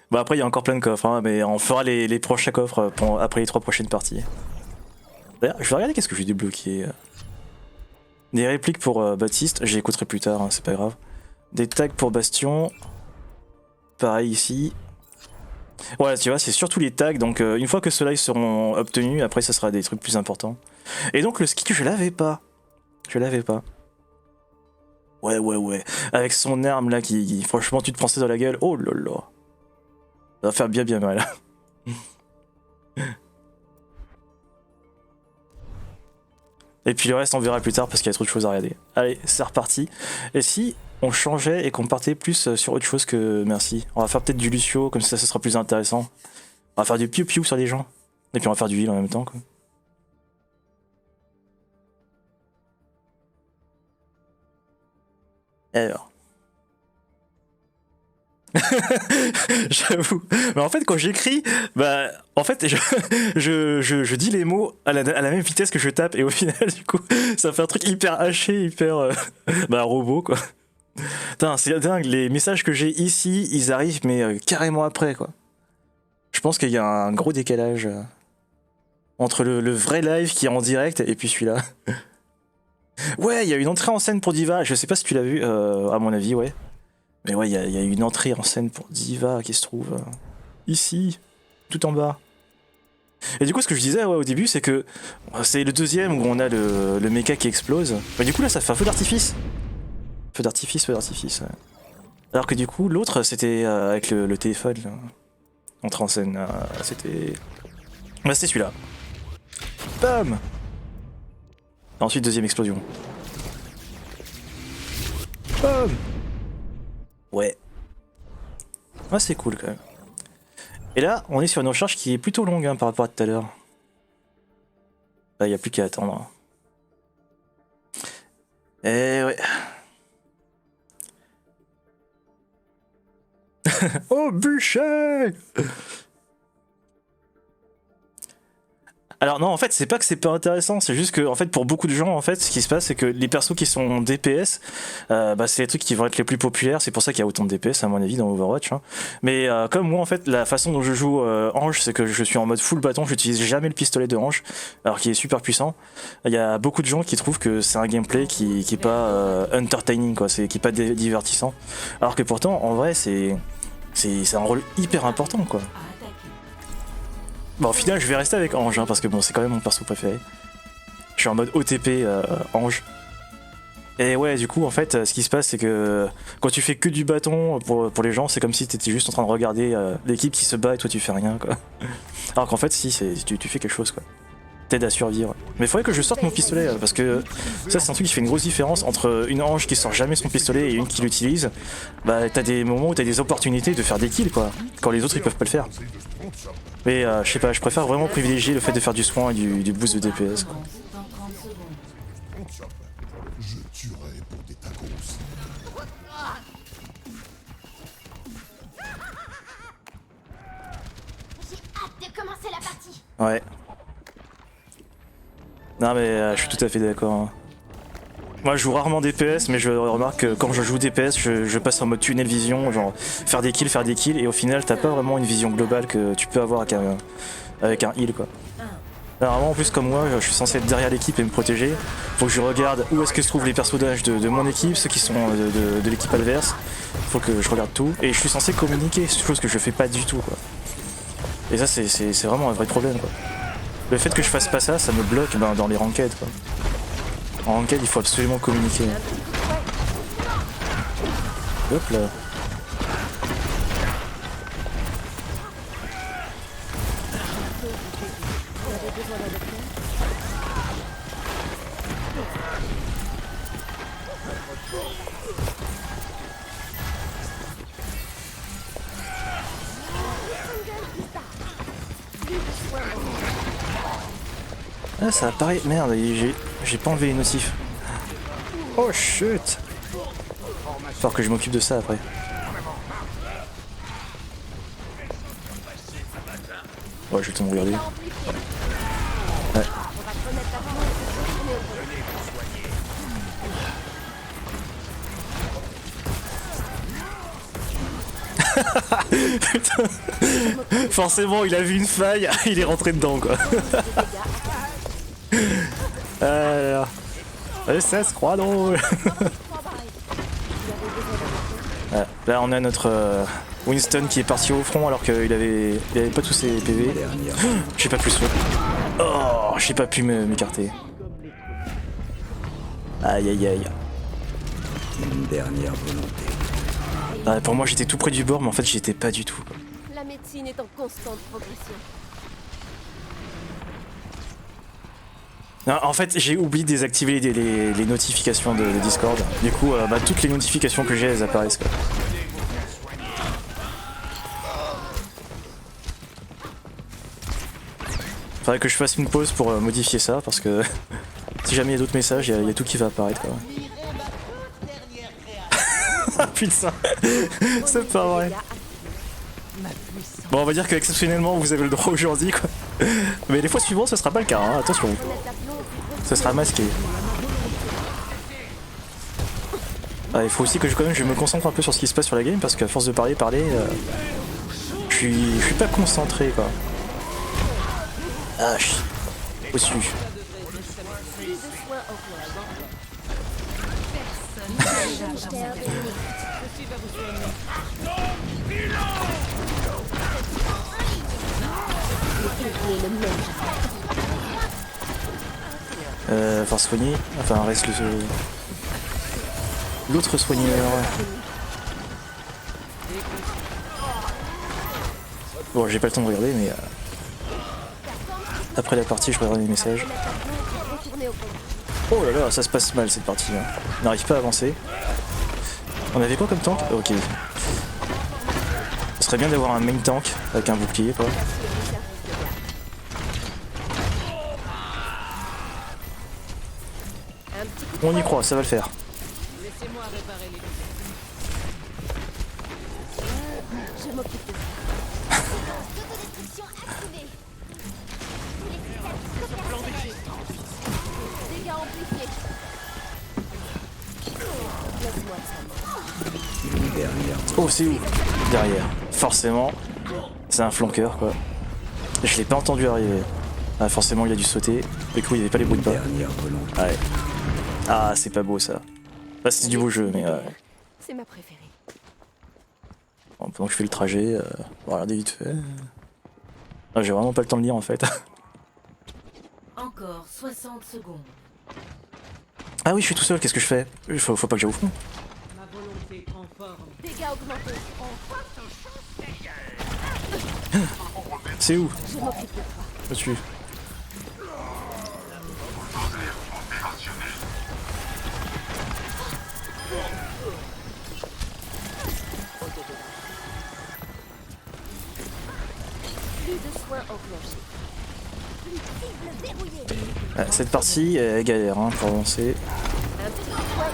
[SPEAKER 1] Bon après il y a encore plein de coffres, hein, mais on fera les prochains coffres après les 3 prochaines parties. D'ailleurs, je vais regarder qu'est-ce que j'ai débloqué. Des répliques pour Baptiste, j'écouterai plus tard, hein, c'est pas grave. Des tags pour Bastion. Pareil ici. Ouais, tu vois, c'est surtout les tags, donc une fois que ceux-là ils seront obtenus, après ça sera des trucs plus importants. Et donc le ski, je l'avais pas. Ouais. Avec son arme là qui franchement tu te prends ça dans la gueule. Oh là là. Ça va faire bien mal. Et puis le reste on verra plus tard parce qu'il y a trop de choses à regarder. Allez, c'est reparti. Et si on changeait et qu'on partait plus sur autre chose que merci. On va faire peut-être du Lucio, comme ça sera plus intéressant. On va faire du piou-piou sur les gens. Et puis on va faire du heal en même temps quoi. Alors. J'avoue. Mais en fait, quand j'écris, bah, en fait, je dis les mots à la même vitesse que je tape, et au final, du coup, ça fait un truc hyper haché, hyper, bah, robot, quoi. Putain, c'est dingue. Les messages que j'ai ici, ils arrivent, mais carrément après, quoi. Je pense qu'il y a un gros décalage entre le vrai live qui est en direct et puis celui-là. Ouais, il y a une entrée en scène pour Diva. Je sais pas si tu l'as vu, à mon avis, ouais. Mais ouais, il y a une entrée en scène pour Diva qui se trouve ici, tout en bas. Et du coup, ce que je disais ouais, au début, c'est que c'est le deuxième où on a le mecha qui explose. Mais du coup, là, ça fait un feu d'artifice. Feu d'artifice, ouais. Alors que du coup, l'autre, c'était avec le téléphone, là. Entrée en scène, c'était... Bah, c'était celui-là. Bam! Ensuite, deuxième explosion. Bam! Ouais. Ah, c'est cool quand même. Et là, on est sur une recharge qui est plutôt longue hein, par rapport à tout à l'heure. Là, il n'y a plus qu'à attendre. Et ouais. Oh, bûcher! Alors non, en fait, c'est pas que c'est pas intéressant, c'est juste que en fait pour beaucoup de gens en fait, ce qui se passe c'est que les persos qui sont DPS, bah c'est les trucs qui vont être les plus populaires, c'est pour ça qu'il y a autant de DPS à mon avis dans Overwatch. Hein. Mais comme moi en fait, la façon dont je joue Ange, c'est que je suis en mode full bâton, j'utilise jamais le pistolet de Ange, alors qu'il est super puissant. Il y a beaucoup de gens qui trouvent que c'est un gameplay qui est pas entertaining quoi, qui est pas divertissant, alors que pourtant en vrai c'est un rôle hyper important quoi. Bon, au final, je vais rester avec Ange, hein, parce que bon, c'est quand même mon perso préféré. Je suis en mode OTP Ange. Et ouais, du coup, en fait, ce qui se passe, c'est que quand tu fais que du bâton pour les gens, c'est comme si t'étais juste en train de regarder l'équipe qui se bat et toi tu fais rien, quoi. Alors qu'en fait, si, tu fais quelque chose, quoi. T'aides à survivre. Mais il faudrait que je sorte mon pistolet, parce que ça, c'est un truc qui fait une grosse différence entre une Ange qui sort jamais son pistolet et une qui l'utilise. Bah, t'as des moments où t'as des opportunités de faire des kills, quoi, quand les autres ils peuvent pas le faire. Mais je sais pas, je préfère vraiment privilégier le fait de faire du soin et du boost de DPS. Quoi.
[SPEAKER 5] Je tuerai pour des tacos.
[SPEAKER 2] J'ai hâte de commencer la partie.
[SPEAKER 1] Ouais. Non mais je suis tout à fait d'accord. Hein. Moi je joue rarement DPS mais je remarque que quand je joue DPS je passe en mode tunnel vision, genre faire des kills et au final t'as pas vraiment une vision globale que tu peux avoir avec un heal quoi. Alors, vraiment en plus comme moi je suis censé être derrière l'équipe et me protéger, faut que je regarde où est-ce que se trouvent les personnages de mon équipe, ceux qui sont de l'équipe adverse, faut que je regarde tout et je suis censé communiquer, chose que je fais pas du tout quoi. Et ça c'est vraiment un vrai problème quoi. Le fait que je fasse pas ça, ça me bloque dans les ranked quoi. En ranked, il faut absolument communiquer. Hop là. Ah, ça apparaît. Merde, j'ai pas enlevé les notifs. Oh shit! Faut que je m'occupe de ça après. Ouais, je vais le temps de regarder. Ouais. Putain. Forcément, il a vu une faille, il est rentré dedans quoi. Alors, ça se croit drôle. Ouais, là, on a notre Winston qui est parti au front alors qu'il avait pas tous ses PV. J'ai pas pu sauter. Oh, j'ai pas pu m'écarter. Aïe aïe aïe.
[SPEAKER 4] Une dernière volonté.
[SPEAKER 1] Ah, pour moi j'étais tout près du bord mais en fait j'y étais pas du tout.
[SPEAKER 2] La médecine est en constante progression.
[SPEAKER 1] Non, en fait j'ai oublié de désactiver les notifications de Discord. Du coup toutes les notifications que j'ai elles apparaissent quoi. Faudrait que je fasse une pause pour modifier ça parce que si jamais il y a d'autres messages, il y a tout qui va apparaître quoi. Putain, c'est pas vrai. Bon, on va dire qu'exceptionnellement vous avez le droit aujourd'hui quoi. Mais les fois suivantes ce sera pas le cas, hein. Attention. Ce sera masqué. Ah, il faut aussi que je me concentre un peu sur ce qui se passe sur la game parce qu'à force de parler, je suis pas concentré quoi. Ah, au-dessus. Enfin soigner, enfin reste l'autre soigneur. Bon, j'ai pas le temps de regarder mais après la partie je regarde les messages. Oh là là, ça se passe mal cette partie là. On n'arrive pas à avancer. On avait quoi comme tank? Ok. Ce serait bien d'avoir un main tank avec un bouclier quoi. On y croit, ça va le faire.
[SPEAKER 2] Laissez-moi réparer les je m'occupe de ça. Autodestruction activée. Dégâts amplifiés. Laisse-moi ça.
[SPEAKER 4] Une dernière.
[SPEAKER 1] Oh, c'est où? Derrière. Forcément, c'est un flanqueur quoi. Je l'ai pas entendu arriver. Ah, forcément, il a dû sauter. Du coup, il n'y avait pas les bruits de pas.
[SPEAKER 4] Dernière volonté.
[SPEAKER 1] Ouais. Ah, c'est pas beau ça. Bah, c'est du beau jeu, mais
[SPEAKER 2] C'est ma préférée.
[SPEAKER 1] bon, pendant que je fais le trajet, on va regarder vite fait. Ah, j'ai vraiment pas le temps de lire en fait.
[SPEAKER 3] Encore 60 secondes.
[SPEAKER 1] Ah oui, je suis tout seul, qu'est-ce que je fais? Faut pas que j'aille au front.
[SPEAKER 3] Ma volonté prend forme.
[SPEAKER 2] Dégâts augmentés.
[SPEAKER 1] C'est où?
[SPEAKER 2] Je m'occupe de toi.
[SPEAKER 1] Au-dessus.
[SPEAKER 2] Plus de soins enclenchés. Plus de cible verrouillée.
[SPEAKER 1] Ouais, cette partie est galère hein, pour avancer.
[SPEAKER 2] Un petit point.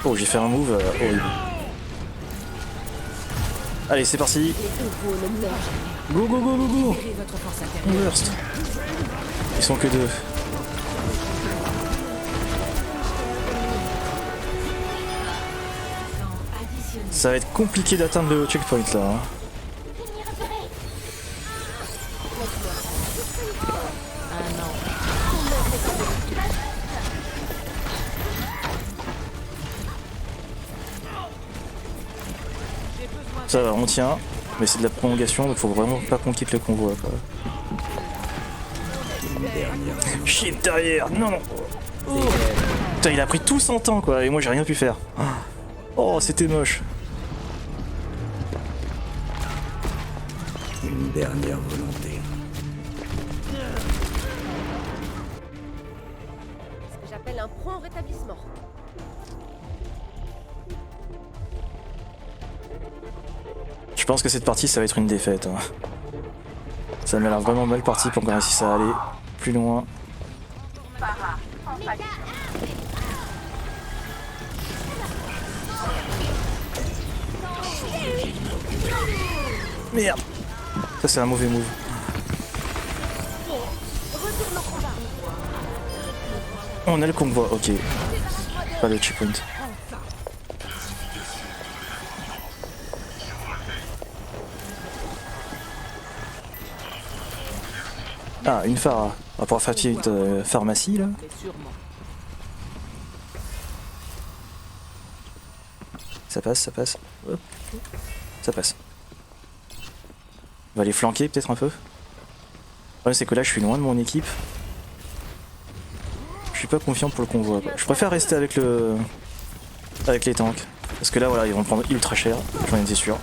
[SPEAKER 1] Oh, j'ai fait un move horrible. Allez, c'est parti.
[SPEAKER 2] Les héros ne meurent jamais.
[SPEAKER 1] Go go go go go.
[SPEAKER 3] Libérez votre force intérieure.
[SPEAKER 1] Burst. Ils sont que deux.
[SPEAKER 3] Temps additionnel.
[SPEAKER 1] Ça va être compliqué d'atteindre le checkpoint là. Hein.
[SPEAKER 3] Un an.
[SPEAKER 1] Ça va, on tient. Mais c'est de la prolongation, donc faut vraiment pas qu'on quitte le convoi quoi. Shit derrière, non non. Oh. Putain, il a pris tout son temps quoi, et moi j'ai rien pu faire. Oh, c'était moche.
[SPEAKER 4] Une dernière volonté.
[SPEAKER 2] Ce que j'appelle un prompt rétablissement.
[SPEAKER 1] Je pense que cette partie, ça va être une défaite. Hein. Ça m'a l'air vraiment mal parti pour qu'on réussisse à aller plus loin. Merde! Ça, c'est un mauvais move. On a le convoi, ok. Pas le checkpoint. Ah, une phare. On va pouvoir faire une petite pharmacie là.
[SPEAKER 3] Mais sûrement.
[SPEAKER 1] Ça passe, ça passe. Hop. Ça passe. On va les flanquer peut-être un peu. Le problème c'est que là je suis loin de mon équipe. Je suis pas confiant pour le convoi. Quoi. Je préfère rester avec les tanks. Parce que là voilà, ils vont prendre ultra cher, j'en étais sûr.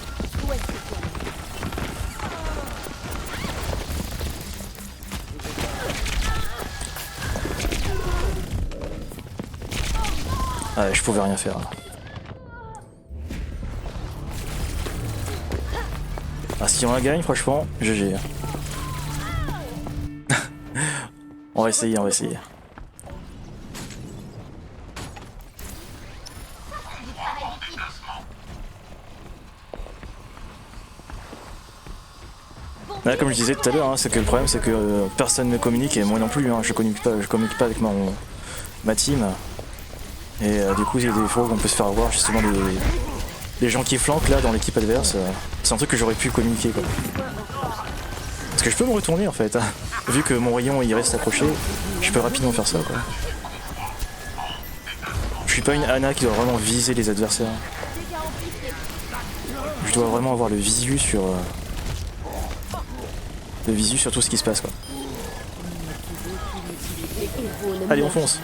[SPEAKER 1] Ah, je pouvais rien faire. Ah, si on la gagne, franchement, GG. On va essayer, on va essayer. Là, comme je disais tout à l'heure, hein, c'est que le problème c'est que personne ne communique et moi non plus. Hein, je communique pas avec ma team. Et du coup, il y a des fois où on peut se faire avoir justement les gens qui flanquent là dans l'équipe adverse. C'est un truc que j'aurais pu communiquer quoi. Parce que je peux me retourner en fait. Hein. Vu que mon rayon il reste accroché, je peux rapidement faire ça quoi. Je suis pas une Ana qui doit vraiment viser les adversaires. Je dois vraiment avoir le visu sur tout ce qui se passe quoi. Allez, on fonce.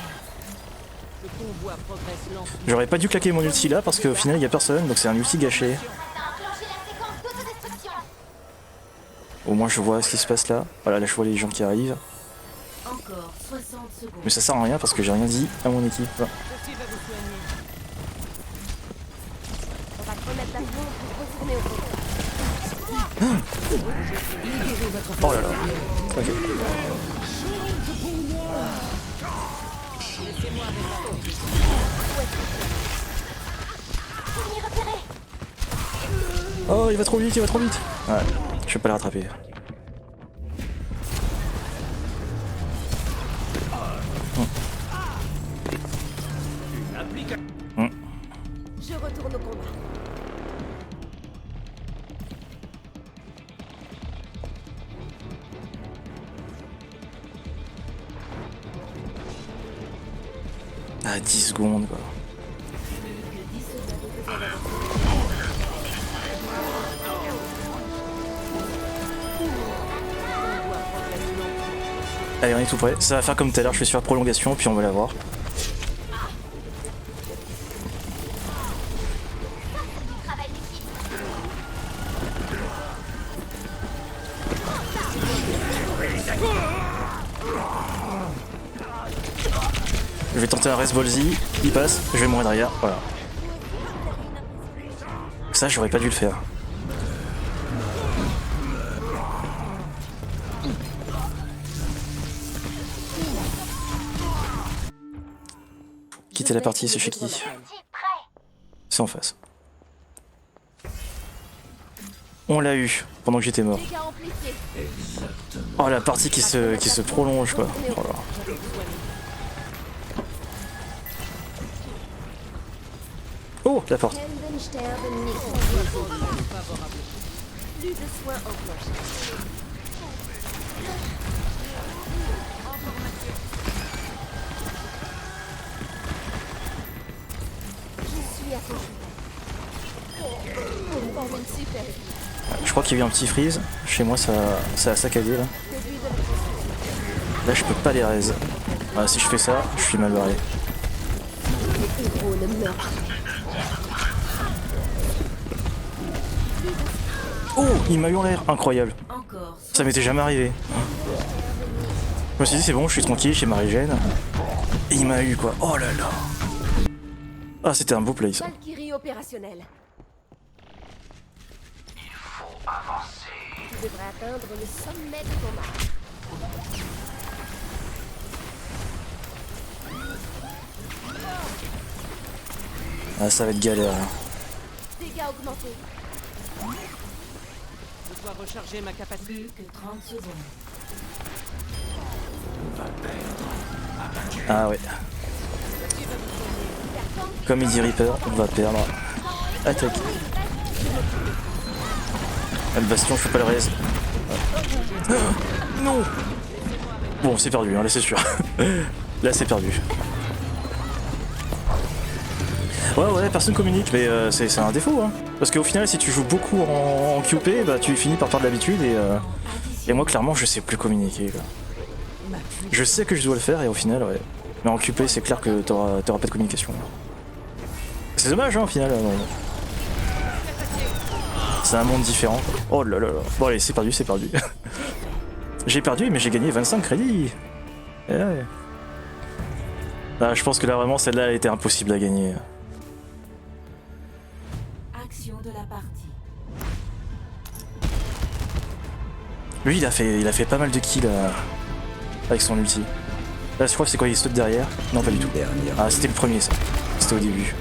[SPEAKER 3] Le convoi progresse lentement.
[SPEAKER 1] J'aurais pas dû claquer mon ulti là parce qu'au final il y a personne donc c'est un ulti gâché. Au moins je vois ce qui se passe là. Voilà, là je vois les gens qui arrivent.
[SPEAKER 3] Encore 60 secondes.
[SPEAKER 1] Mais ça sert à rien parce que j'ai rien dit à mon équipe.
[SPEAKER 3] Ceci va vous soigner.
[SPEAKER 2] On va te remettre d'aplomb pour retourner au combat.
[SPEAKER 1] Oh là là. Ok. Oh, il va trop vite, il va trop vite. Ouais, je vais pas le rattraper.
[SPEAKER 2] Je retourne au combat.
[SPEAKER 1] Ah, 10 secondes quoi. Allez, on est tout prêt. Ça va faire comme tout à l'heure, je vais sur prolongation, puis on va la voir. Je vais tenter un Res Ballsy, il passe, je vais mourir derrière, voilà. Ça, j'aurais pas dû le faire. Quitter la partie, c'est chez qui? C'est en face. On l'a eu pendant que j'étais mort.
[SPEAKER 2] Dégâts amplifiés.
[SPEAKER 1] Oh la partie qui se prolonge quoi. Oh là. Oh la porte.
[SPEAKER 2] Heldensterben nicht. Plus de soins enclenchés. Je suis à ton chevet. Bon, super.
[SPEAKER 1] Je crois qu'il y a eu un petit freeze. Chez moi ça a saccadé là. Là je peux pas les raise. Ah, si je fais ça, je suis mal barré.
[SPEAKER 2] Les héros ne meurent pas.
[SPEAKER 1] Oh, il m'a eu en l'air, incroyable.
[SPEAKER 3] Encore
[SPEAKER 1] Ça m'était jamais arrivé. Je me suis dit c'est bon, je suis tranquille chez Marie-Jeanne. Et il m'a eu quoi. Oh là là. Ah c'était un beau play ça.
[SPEAKER 2] Valkyrie opérationnelle. Il faut avancer. Tu devrais atteindre le sommet de ton arc.
[SPEAKER 1] Ah ça va être galère. Hein.
[SPEAKER 2] Dégâts augmentés.
[SPEAKER 3] Je dois recharger ma capacité.
[SPEAKER 6] Plus que 30 secondes.
[SPEAKER 1] Ah ouais. Comme il dit Reaper, on va perdre. Attaque. Ah, le bastion, je peux pas le raise. Non. Bon, c'est perdu, hein, là c'est sûr. Là c'est perdu. Ouais, personne communique, mais c'est un défaut. Hein. Parce qu'au final, si tu joues beaucoup en QP, bah, tu finis par perdre l'habitude et moi, clairement, je sais plus communiquer. Quoi. Je sais que je dois le faire et au final, ouais. Mais en QP, c'est clair que t'auras pas de communication. C'est dommage, hein, au final. C'est un monde différent. Quoi. Oh là là là. Bon, allez, c'est perdu, c'est perdu. J'ai perdu, mais j'ai gagné 25 crédits. Et ouais. Ah, je pense que là, vraiment, celle-là, elle était impossible à gagner.
[SPEAKER 6] Action de la partie.
[SPEAKER 1] Lui, il a fait pas mal de kills avec son ulti. Là, je crois que c'est quoi, il saute derrière? Non, pas du tout. Ah, c'était le premier, ça. C'était au début.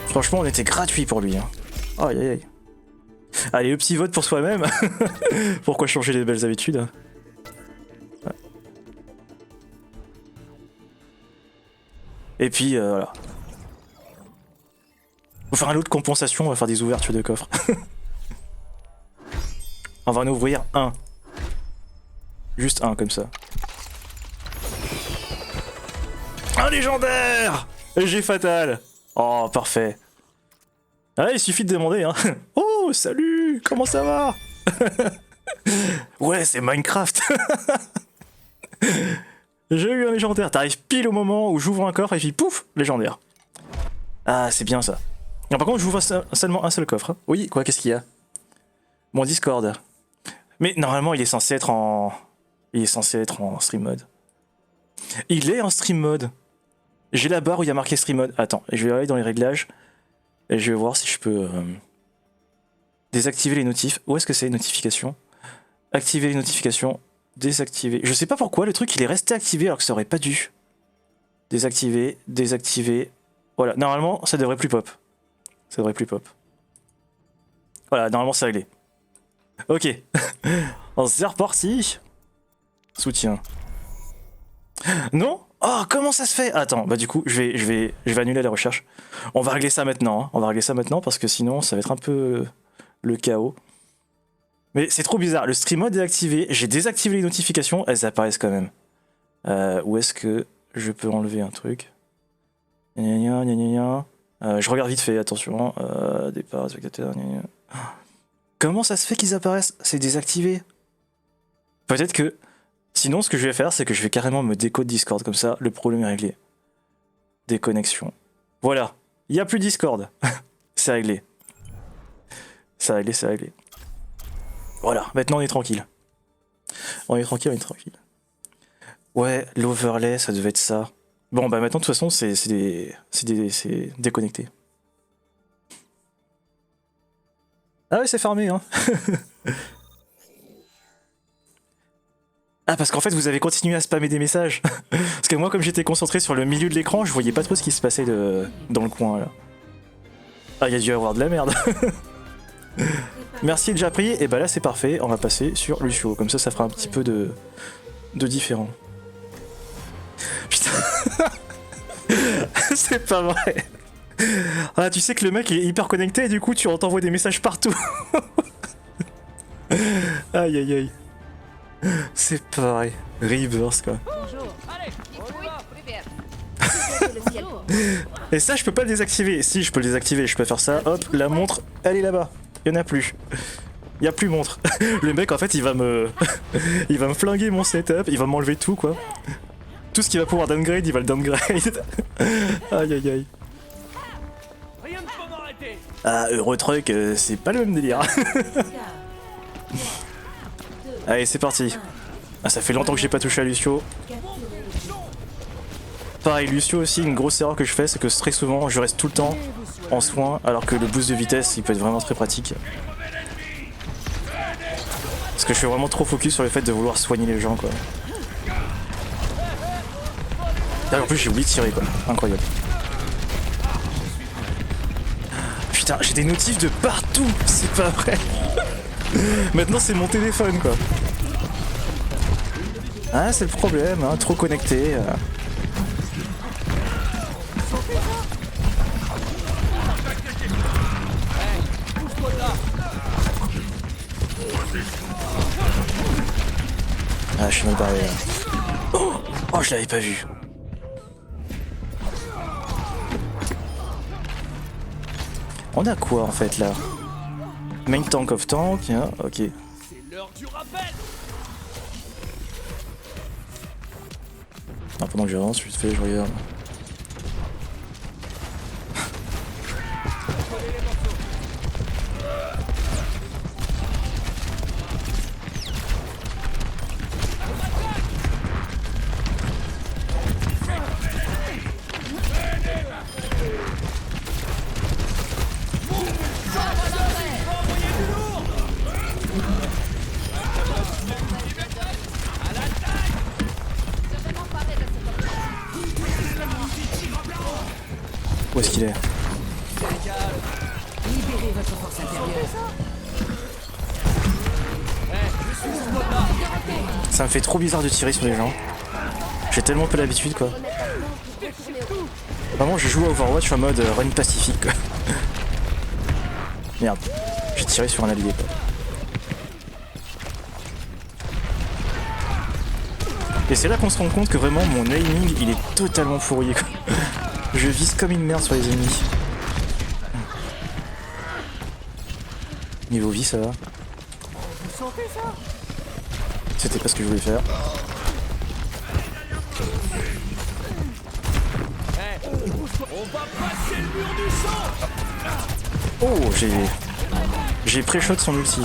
[SPEAKER 1] Franchement, on était gratuit pour lui. Hein. Aïe aïe aïe. Allez, le petit vote pour soi-même. Pourquoi changer les belles habitudes? Ouais. Et puis, voilà. Faut faire un lot de compensation, on va faire des ouvertures de coffres. On va en ouvrir un. Juste un comme ça. Un légendaire! G fatal! Oh, parfait. Ah, il suffit de demander, hein. Oh, salut! Comment ça va? Ouais, c'est Minecraft! J'ai eu un légendaire. T'arrives pile au moment où j'ouvre un coffre et puis pouf, légendaire. Ah, c'est bien ça. Non, par contre, j'ouvre seulement un seul coffre. Hein. Oui, quoi, qu'est-ce qu'il y a? Mon Discord. Mais normalement, il est censé être en... Il est censé être en stream mode. Il est en stream mode. J'ai la barre où il y a marqué stream mode. Attends, je vais aller dans les réglages. Et je vais voir si je peux... désactiver les notifs. Où est-ce que c'est les notifications? Activer les notifications. Désactiver. Je sais pas pourquoi, le truc, il est resté activé alors que ça aurait pas dû. Désactiver, désactiver. Voilà, normalement, ça devrait plus pop. Ça devrait plus pop. Voilà, normalement, c'est réglé. Ok. C'est reparti. Soutien. Non? Oh, comment ça se fait? Attends, bah du coup, je vais annuler la recherche. On va régler ça maintenant. Hein. On va régler ça maintenant parce que sinon, ça va être un peu le chaos. Mais c'est trop bizarre. Le stream mode est activé. J'ai désactivé les notifications. Elles apparaissent quand même. Où est-ce que je peux enlever un truc? Je regarde vite fait, attention. Départ, spectateur. Comment ça se fait qu'ils apparaissent? C'est désactivé. Peut-être que... Sinon, ce que je vais faire, c'est que je vais carrément me décode Discord. Comme ça, le problème est réglé. Déconnexion. Voilà. Il n'y a plus Discord. C'est réglé. C'est réglé, c'est réglé. Voilà. Maintenant, on est tranquille. On est tranquille, on est tranquille. Ouais, l'overlay, ça devait être ça. Bon, bah maintenant, de toute façon, c'est déconnecté. Ah ouais, c'est fermé, hein. Ah, parce qu'en fait, vous avez continué à spammer des messages. Parce que moi, comme j'étais concentré sur le milieu de l'écran, je voyais pas trop ce qui se passait dans le coin, là. Ah, il y a dû y avoir de la merde. Merci, déjà pris. Et bah là, c'est parfait. On va passer sur Lucio. Comme ça, ça fera un petit peu de différent. Putain. C'est pas vrai. Ah, tu sais que le mec est hyper connecté et du coup, tu t'envoies des messages partout. Aïe, aïe, aïe. C'est pareil. Reverse, quoi.
[SPEAKER 3] Bonjour. Allez,
[SPEAKER 1] Et ça, je peux pas le désactiver. Si, je peux le désactiver. Je peux faire ça. Hop, la montre, elle est là-bas. Il y en a plus. Il y a plus montre. Le mec, en fait, il va me flinguer mon setup. Il va m'enlever tout, quoi. Tout ce qu'il va pouvoir downgrade, il va le downgrade. Aïe, aïe, aïe.
[SPEAKER 3] rien ne peut s'arrêter.
[SPEAKER 1] Ah, Eurotruck, c'est pas le même délire. Allez, c'est parti. Ah, ça fait longtemps que j'ai pas touché à Lucio. Pareil, Lucio aussi, une grosse erreur que je fais, c'est que très souvent, je reste tout le temps en soin, alors que le boost de vitesse, il peut être vraiment très pratique. Parce que je suis vraiment trop focus sur le fait de vouloir soigner les gens, quoi. Et en plus, j'ai oublié de tirer, quoi. Incroyable. Putain, j'ai des notifs de partout, c'est pas vrai. Maintenant, c'est mon téléphone, quoi. Ah, c'est le problème, hein, trop connecté. Ah, je suis mal barré là. Oh, je l'avais pas vu. On a quoi en fait là? Main tank of tank, hein, ok.
[SPEAKER 3] C'est l'heure du rappel.
[SPEAKER 1] Ah, pendant que j'avance, je fais, je regarde. Où est-ce qu'il est?
[SPEAKER 6] Libérez votre force intérieure.
[SPEAKER 1] Ça me fait trop bizarre de tirer sur les gens. J'ai tellement peu l'habitude quoi. Vraiment je joue à Overwatch en mode run pacifique quoi. Merde, j'ai tiré sur un allié quoi. Et c'est là qu'on se rend compte que vraiment mon aiming il est totalement fourrier quoi. Je vise comme une merde sur les ennemis. Niveau vie ça va. C'était pas ce que je voulais faire. Oh, j'ai pré-shot son ulti.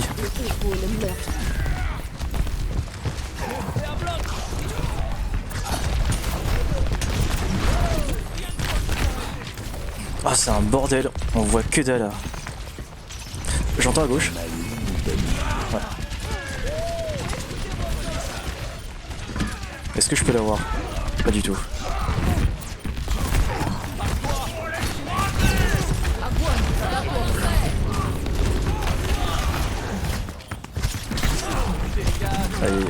[SPEAKER 1] Ah, c'est un bordel, on voit que dalle là. J'entends à gauche. Ouais. Est-ce que je peux l'avoir? Pas du tout. Allez.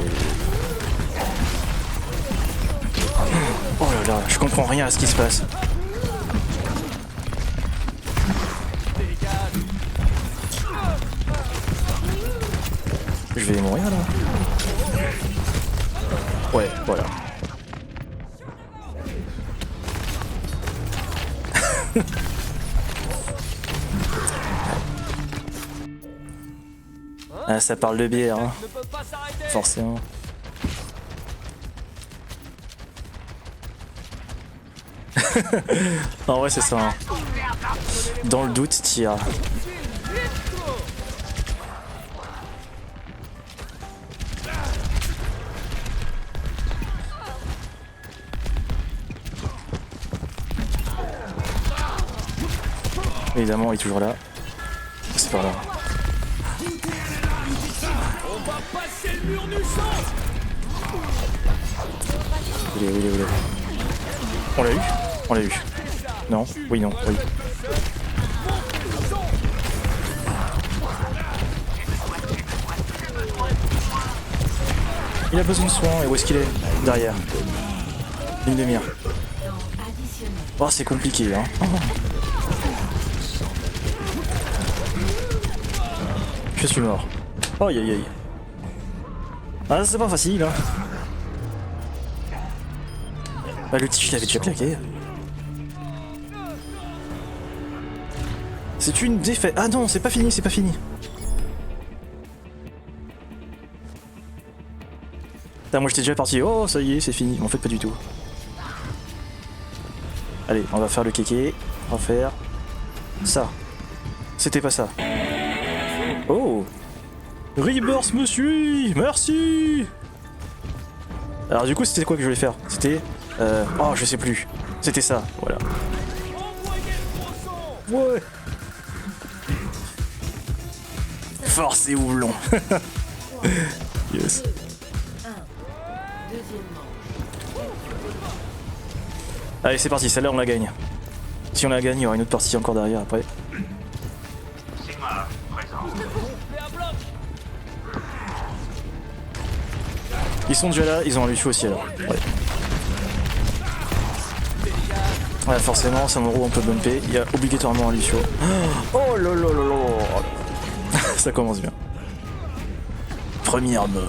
[SPEAKER 1] Oh là là, je comprends rien à ce qui se passe. Je vais mourir là. Ouais, voilà. Ah, ça parle de bière, hein. Forcément. En vrai, c'est ça. Hein. Dans le doute, tire. Évidemment, il est toujours là. C'est par là. Où il est. On l'a eu? On l'a eu. Non? Oui, non, oui. Il a besoin de soins, et où est-ce qu'il est? Derrière. Ligne de mire. Oh, c'est compliqué, hein. Je suis mort. Oh, aïe aïe aïe. Ah, c'est pas facile, hein. Bah, l'ulti, je l'avais déjà claqué. C'est une défaite. Ah non, c'est pas fini, c'est pas fini. Putain, moi j'étais déjà parti. Oh, ça y est, c'est fini. En fait, pas du tout. Allez, on va faire le kéké. On va faire ça. c'était pas ça. Oh, Rebirth me suit, merci. Alors du coup c'était quoi que je voulais faire? C'était... oh je sais plus. C'était ça, voilà. Ouais. Force et houblon. Yes. Allez c'est parti, celle-là on la gagne. Si on la gagne, il y aura une autre partie encore derrière après.
[SPEAKER 7] Sigma, présent.
[SPEAKER 1] Ils sont déjà là, ils ont un Lucio aussi alors. Ouais. Ouais, forcément, Samuro on peut bumper, il y a obligatoirement un Lucio. Oh là là là là. Ça commence bien. Première mort.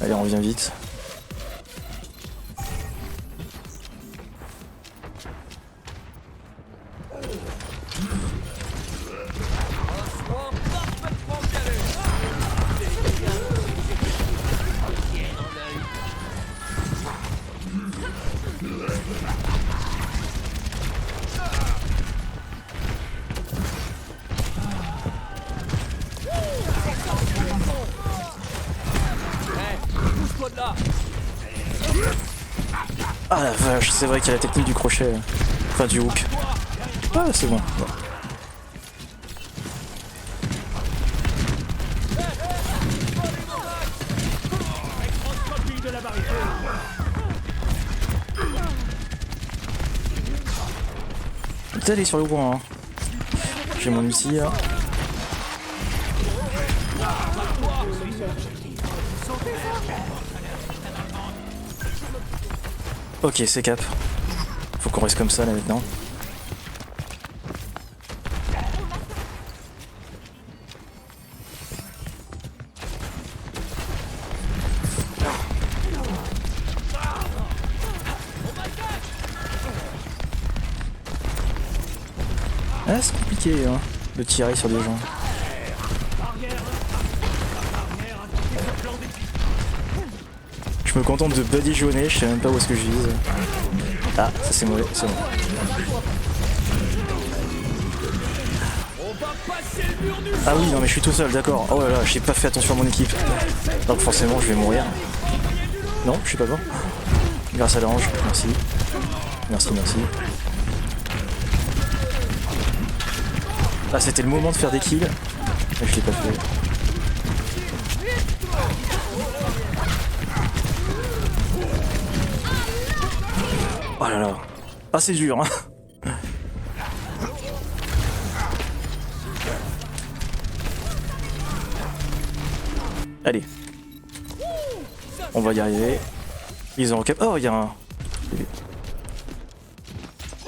[SPEAKER 1] Allez, on revient vite. Ah la vache, c'est vrai qu'il y a la technique du crochet. Enfin du hook. Ah c'est bon. Ouais. Peut-être aller sur le coin. Hein. J'ai mon ulti là. Ok, c'est cap. Faut qu'on reste comme ça là maintenant. Ah, c'est compliqué hein, de tirer sur des gens. Je me contente de badigeonner, je sais même pas où est-ce que je vise. Ah, ça c'est mauvais, c'est bon. Ah oui, non mais je suis tout seul, d'accord. Oh là là, j'ai pas fait attention à mon équipe. Donc forcément, je vais mourir. Non, je suis pas mort. Grâce à l'ange, merci. Merci, merci. Ah, c'était le moment de faire des kills. Mais je l'ai pas fait. Oh là là. Ah c'est dur hein. Allez. On va y arriver. Ils ont recap. Oh il y a un...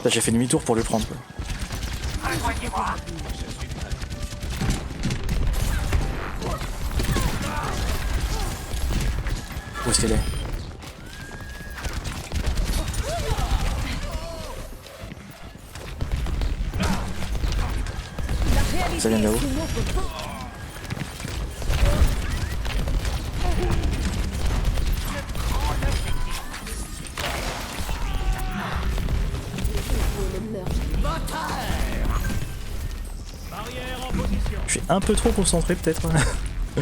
[SPEAKER 1] Là j'ai fait demi-tour pour le prendre quoi. Où est-ce qu'elle est? Ça vient de là-haut. Je suis un peu trop concentré peut-être. Je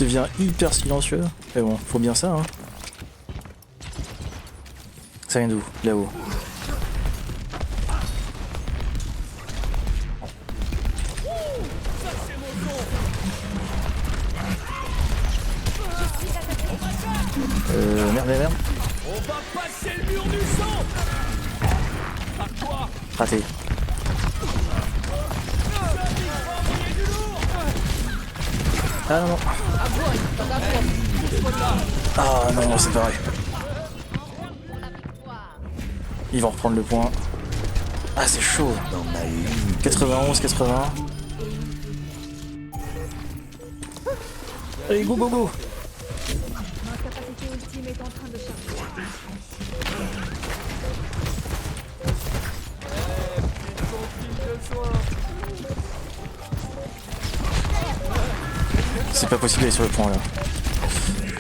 [SPEAKER 1] deviens hyper silencieux. Mais bon, faut bien ça hein. Ça vient d'où? Là-haut. Merde.
[SPEAKER 3] On va passer le mur du sang.
[SPEAKER 1] Raté. Ah non. Ah non, c'est pareil. Ils vont reprendre le point. Ah c'est chaud. 91, 80. Allez, go go go.
[SPEAKER 2] Ma capacité ultime est en train de charger.
[SPEAKER 1] C'est pas possible d'aller sur le point là.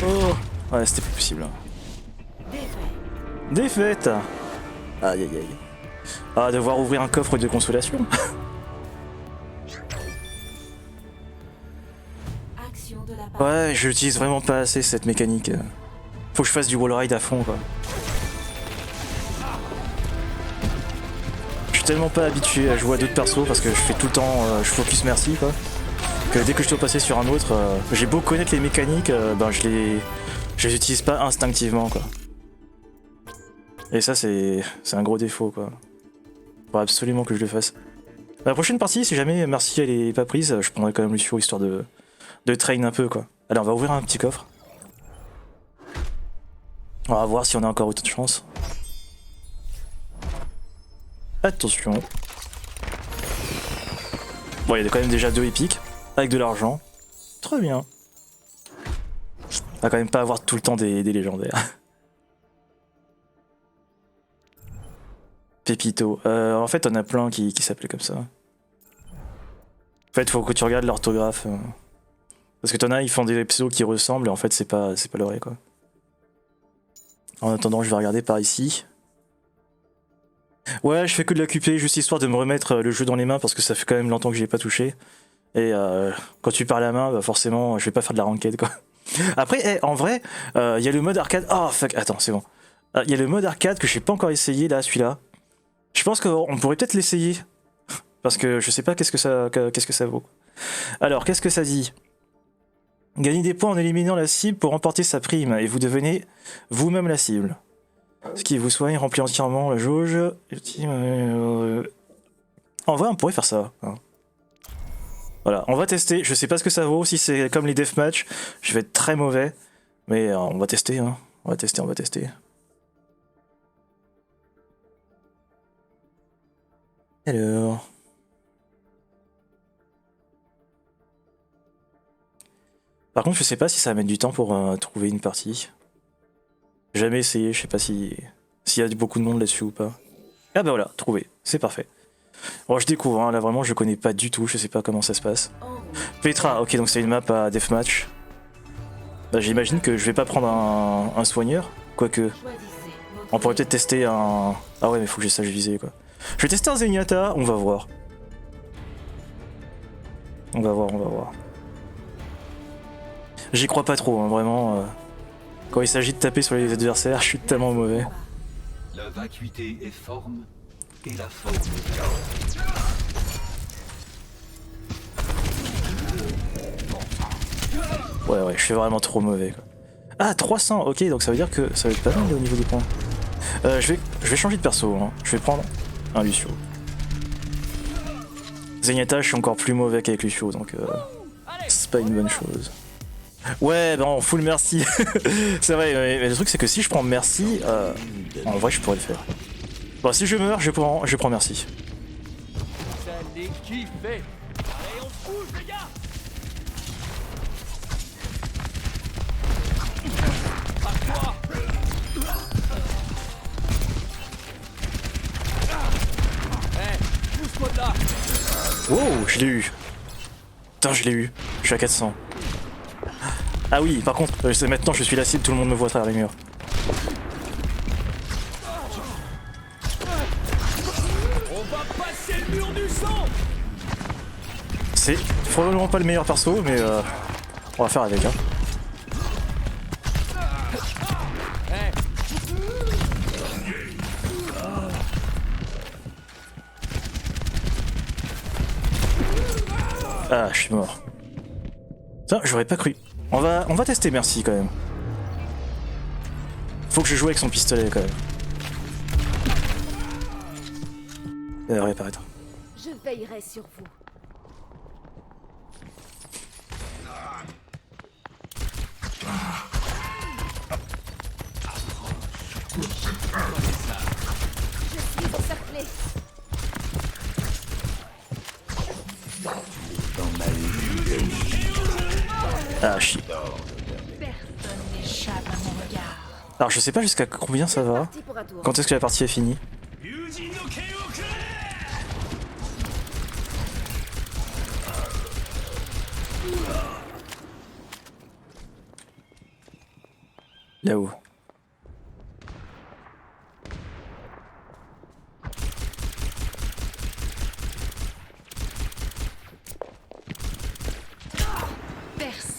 [SPEAKER 1] Oh. Ouais, c'était pas possible. Défaite. Aïe aïe aïe. Ah, devoir ouvrir un coffre de consolation.
[SPEAKER 6] Action de la part.
[SPEAKER 1] Ouais, je l'utilise vraiment pas assez cette mécanique. Faut que je fasse du wall ride à fond quoi. Je suis tellement pas habitué à jouer à d'autres persos parce que je fais tout le temps, je focus merci quoi. Que dès que je dois passer sur un autre, j'ai beau connaître les mécaniques, ben je les utilise pas instinctivement quoi. Et ça c'est un gros défaut quoi. Faut absolument que je le fasse. La prochaine partie, si jamais merci elle est pas prise, je prendrai quand même Lucio histoire de train un peu quoi. Allez, on va ouvrir un petit coffre. On va voir si on a encore autant de chance. Attention. Bon, il y a quand même déjà 2 épiques, avec de l'argent. Très bien. On va quand même pas avoir tout le temps des légendaires. Pépito. En fait, on a plein qui s'appelaient comme ça. En fait, faut que tu regardes l'orthographe. Parce que t'en as, ils font des pseudos qui ressemblent, et en fait, c'est pas le vrai, quoi. En attendant, je vais regarder par ici. Ouais, je fais que de la QP, juste histoire de me remettre le jeu dans les mains, parce que ça fait quand même longtemps que j'y ai pas touché. Et quand tu perds la main, bah forcément, je vais pas faire de la ranked, quoi. Après, en vrai, il y a le mode arcade... Oh, fuck, attends, c'est bon. Il y a le mode arcade que j'ai pas encore essayé, là, celui-là. Je pense qu'on pourrait peut-être l'essayer. Parce que je sais pas qu'est-ce que ça vaut. Alors, qu'est-ce que ça dit ? Gagnez des points en éliminant la cible pour remporter sa prime, et vous devenez vous-même la cible. Ce qui vous soigne remplit entièrement la jauge. En vrai, on pourrait faire ça. Hein. Voilà, on va tester. Je sais pas ce que ça vaut. Si c'est comme les deathmatch, je vais être très mauvais. Mais on va tester. Hein. On va tester. Alors... Par contre, je sais pas si ça va mettre du temps pour trouver une partie. J'ai jamais essayé, je sais pas s'il y a beaucoup de monde là-dessus ou pas. Ah bah voilà, trouvé, c'est parfait. Bon, je découvre, hein, là vraiment je connais pas du tout, je sais pas comment ça se passe. Petra, ok, donc c'est une map à deathmatch. Bah, j'imagine que je vais pas prendre un soigneur, quoique. On pourrait peut-être tester un... Ah ouais, mais faut que j'ai ça viser quoi. Je vais tester un Zenyatta, on va voir. On va voir. J'y crois pas trop, hein, vraiment. Quand il s'agit de taper sur les adversaires, je suis tellement mauvais.
[SPEAKER 4] La vacuité est forme, et la forme est
[SPEAKER 1] Ouais, je suis vraiment trop mauvais quoi. Ah, 300, ok, donc ça veut dire que ça va être pas mal au niveau des points. Je vais changer de perso, hein. Je vais prendre un Lucio. Zenyatta, je suis encore plus mauvais qu'avec Lucio, donc c'est pas une bonne chose. Ouais, ben full merci. C'est vrai, mais le truc c'est que si je prends merci, en vrai je pourrais le faire. Bon, si je meurs, je prends merci.
[SPEAKER 3] Ça les kiffé. Allez, on se bouge, les gars. À toi. Pousse-toi de là.
[SPEAKER 1] Wow, je l'ai eu. Putain, je l'ai eu. Je suis à 400. Ah oui, par contre, maintenant je suis la cible, tout le monde me voit à travers les murs.
[SPEAKER 3] On va passer le mur du sang.
[SPEAKER 1] C'est probablement pas le meilleur perso, mais on va faire avec. Hein. Ah, je suis mort. Putain, j'aurais pas cru. On va tester merci quand même. Faut que je joue avec son pistolet quand même. Il va réapparaître.
[SPEAKER 2] Je veillerai sur vous. Je suis encerclé.
[SPEAKER 1] Ah, shit. Alors je sais pas jusqu'à combien ça va.
[SPEAKER 2] Parti pour un tour.
[SPEAKER 1] Quand est-ce que la partie est finie? Là-haut.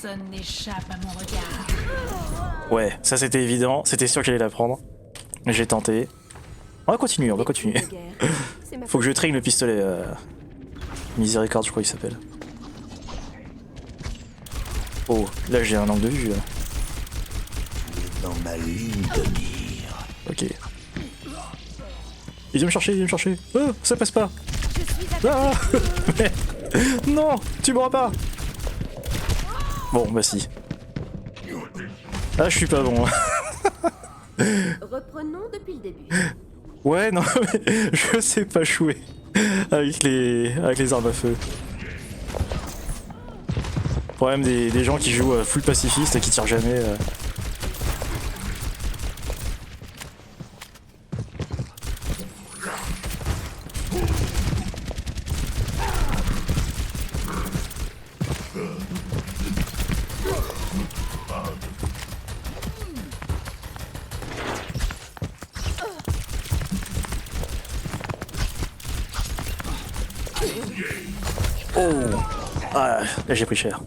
[SPEAKER 6] Personne n'échappe à mon regard.
[SPEAKER 1] Ouais, ça c'était évident, c'était sûr que j'allais la prendre. J'ai tenté. On va continuer, on va continuer.
[SPEAKER 2] C'est ma
[SPEAKER 1] Faut que je traîne le pistolet. Miséricorde, je crois qu'il s'appelle. Oh, là j'ai un angle de vue. Là.
[SPEAKER 8] Dans ma ligne de mire.
[SPEAKER 1] Ok. Il vient me chercher, il vient me chercher. Oh, ça passe pas. Ah mais... Non, tu m'auras pas. Bon, bah si. Ah, je suis pas bon.
[SPEAKER 2] Reprenons depuis le début.
[SPEAKER 1] Ouais, non, mais je sais pas jouer avec les armes à feu. Problème des gens qui jouent full pacifiste et qui tirent jamais. Oh! Ah, là j'ai pris cher.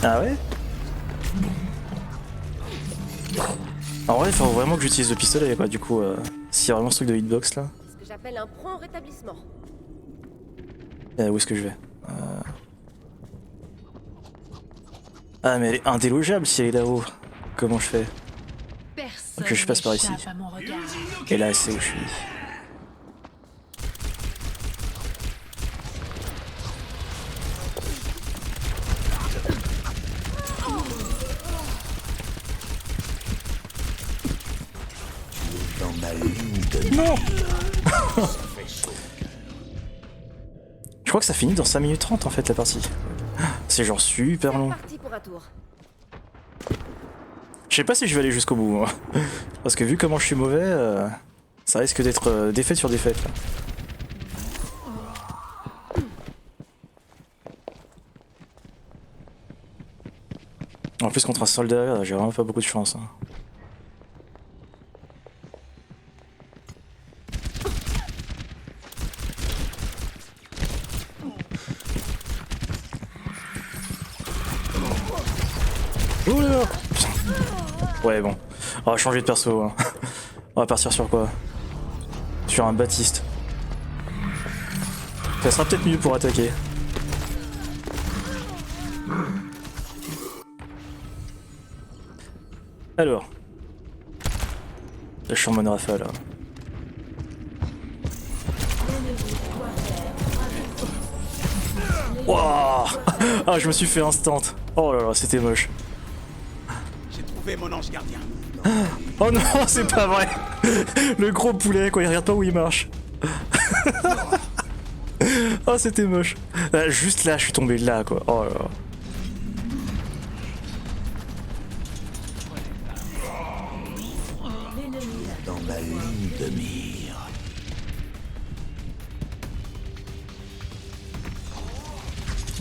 [SPEAKER 1] Ah ouais? En vrai, il faut vraiment que j'utilise le pistolet, quoi, du coup, s'il y a vraiment ce truc de hitbox là.
[SPEAKER 2] Ce que j'appelle un prompt rétablissement.
[SPEAKER 1] Où est-ce que je vais? Ah, mais elle est indélogeable si elle est là-haut. Comment je fais?
[SPEAKER 6] Personne
[SPEAKER 1] Ok, je passe par ici.
[SPEAKER 6] n'échappe à mon regard.
[SPEAKER 1] Et là, c'est où je suis.
[SPEAKER 8] Dans ma ligne de
[SPEAKER 1] Non. Je crois que ça finit dans 5 minutes 30 en fait la partie. C'est genre super long.
[SPEAKER 2] Parti pour un tour.
[SPEAKER 1] Je sais pas si je vais aller jusqu'au bout. Hein. Parce que vu comment je suis mauvais, ça risque d'être défaite sur défaite. Là. En plus contre un soldat, j'ai vraiment pas beaucoup de chance. Hein. Oh là là. Ouais bon, on va changer de perso. Hein. On va partir sur quoi? Sur un Baptiste. Ça sera peut-être mieux pour attaquer. Alors. Là je suis en mode rafale. Là. Wouah. Ah je me suis fait instant. Oh là là c'était moche.
[SPEAKER 3] J'ai trouvé mon ange gardien.
[SPEAKER 1] Oh non c'est pas vrai. Le gros poulet quoi il regarde pas où il marche. Oh c'était moche. Juste là je suis tombé là quoi. Oh là là.
[SPEAKER 8] dans ma ligne de mire.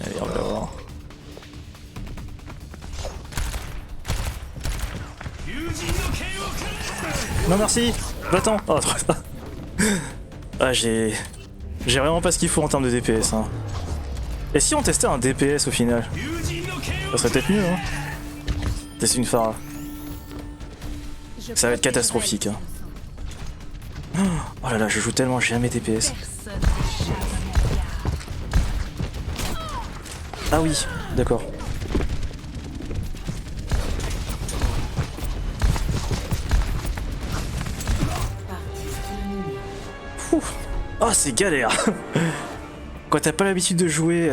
[SPEAKER 1] Allez on va voir. Non merci. Va-t'en. Oh, ah j'ai vraiment pas ce qu'il faut en termes de DPS. Hein. Et si on testait un DPS au final? Ça serait peut-être mieux hein. Tester une Pharah. Ça va être catastrophique. Hein. Oh là là, je joue tellement jamais DPS.
[SPEAKER 6] Personne n'échappe à mon regard.
[SPEAKER 1] Ah oui, d'accord. Oh, c'est galère. Quand t'as pas l'habitude de jouer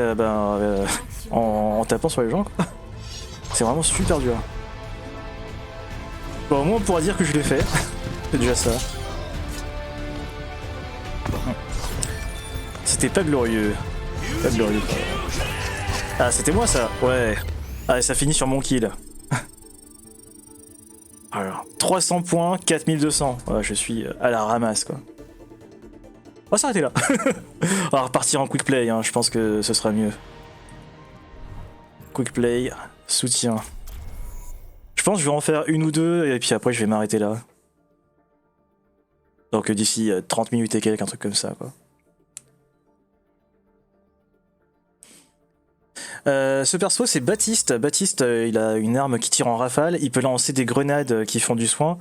[SPEAKER 1] en tapant sur les gens, quoi. C'est vraiment super dur. Bon, au moins on pourra dire que je l'ai fait. C'est déjà ça. C'était pas glorieux. Pas glorieux. Ah, c'était moi ça. Ouais. Ah, ça finit sur mon kill. Alors, 300 points, 4200. Ouais, je suis à la ramasse quoi. On va s'arrêter là. On va repartir en quick play, hein. Je pense que ce sera mieux. Quick play, soutien. Je pense que je vais en faire une ou deux et puis après je vais m'arrêter là. Donc d'ici 30 minutes et quelques, un truc comme ça quoi. Ce perso c'est Baptiste. Baptiste il a une arme qui tire en rafale, il peut lancer des grenades qui font du soin.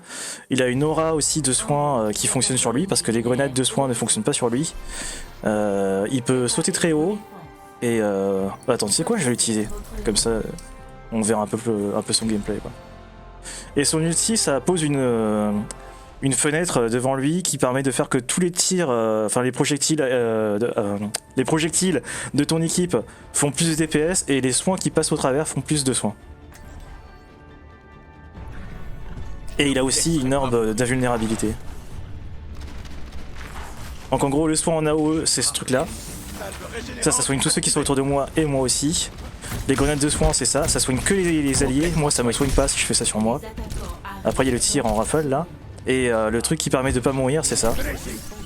[SPEAKER 1] Il a une aura aussi de soin qui fonctionne sur lui parce que les grenades de soin ne fonctionnent pas sur lui. Il peut sauter très haut et attends, tu sais quoi, je vais l'utiliser. Comme ça on verra un peu son gameplay quoi. Et son ulti ça pose une fenêtre devant lui qui permet de faire que tous les tirs, enfin les projectiles de ton équipe font plus de DPS et les soins qui passent au travers font plus de soins. Et il a aussi une orbe d'invulnérabilité. Donc en gros le soin en AOE c'est ce truc là. Ça soigne tous ceux qui sont autour de moi et moi aussi. Les grenades de soin c'est ça soigne que les alliés. Moi ça me soigne pas si je fais ça sur moi. Après il y a le tir en rafale là. Et le truc qui permet de pas mourir c'est ça.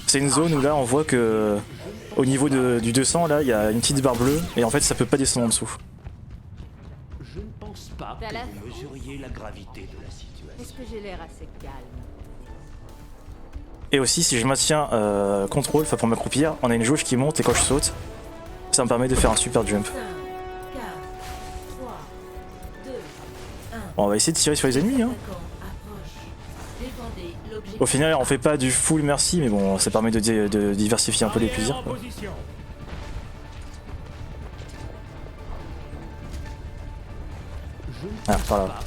[SPEAKER 1] C'est une zone où là on voit que au niveau du 200 là il y a une petite barre bleue et en fait ça peut pas descendre en dessous.
[SPEAKER 3] Je ne pense pas
[SPEAKER 2] T'as
[SPEAKER 3] que
[SPEAKER 2] l'air
[SPEAKER 3] vous mesuriez la gravité de la situation.
[SPEAKER 2] Est-ce que j'ai l'air assez calme?
[SPEAKER 1] Et aussi si je maintiens contrôle, enfin pour m'accroupir, on a une jauge qui monte et quand je saute, ça me permet de faire un super jump.
[SPEAKER 6] 5, 4, 3, 2, 1.
[SPEAKER 1] Bon, on va essayer de tirer sur les ennemis hein. Au final on fait pas du full merci mais bon ça permet de diversifier un peu les plaisirs quoi. Ah par là.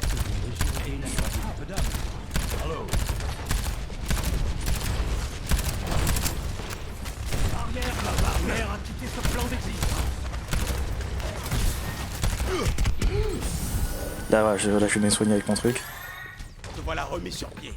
[SPEAKER 1] Là ouais, je vais me soigner avec mon truc.
[SPEAKER 3] Te voilà remis sur pied.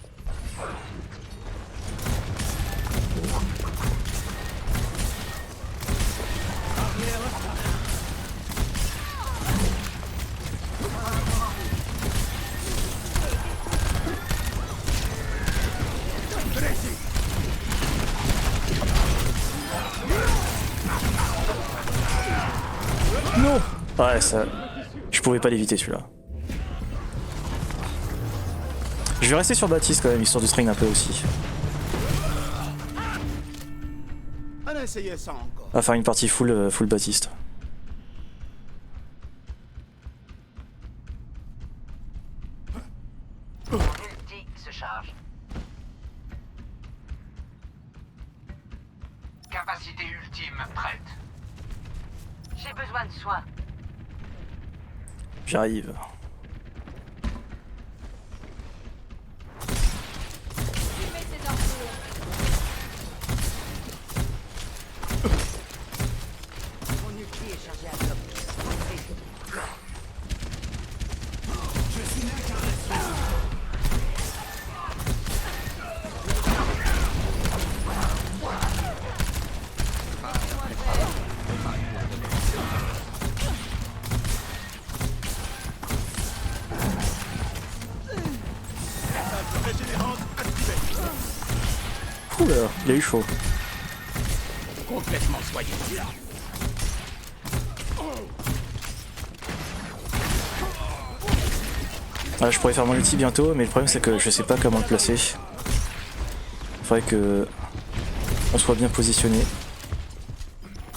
[SPEAKER 1] Non. Ouais ça... Je pouvais pas l'éviter celui-là. Je vais rester sur Baptiste quand même, histoire de strain un peu aussi.
[SPEAKER 3] Allez, essayez ça encore.
[SPEAKER 1] On va faire une partie full Baptiste.
[SPEAKER 7] Ulti se charge. Capacité ultime prête. J'ai besoin de soins.
[SPEAKER 1] J'arrive.
[SPEAKER 7] Mon ulti est chargé à bloc.
[SPEAKER 1] Oula, il a eu chaud.
[SPEAKER 3] Complètement soigné.
[SPEAKER 1] Ah, je pourrais faire mon ulti bientôt, mais le problème c'est que je sais pas comment le placer. Faudrait que on soit bien positionné.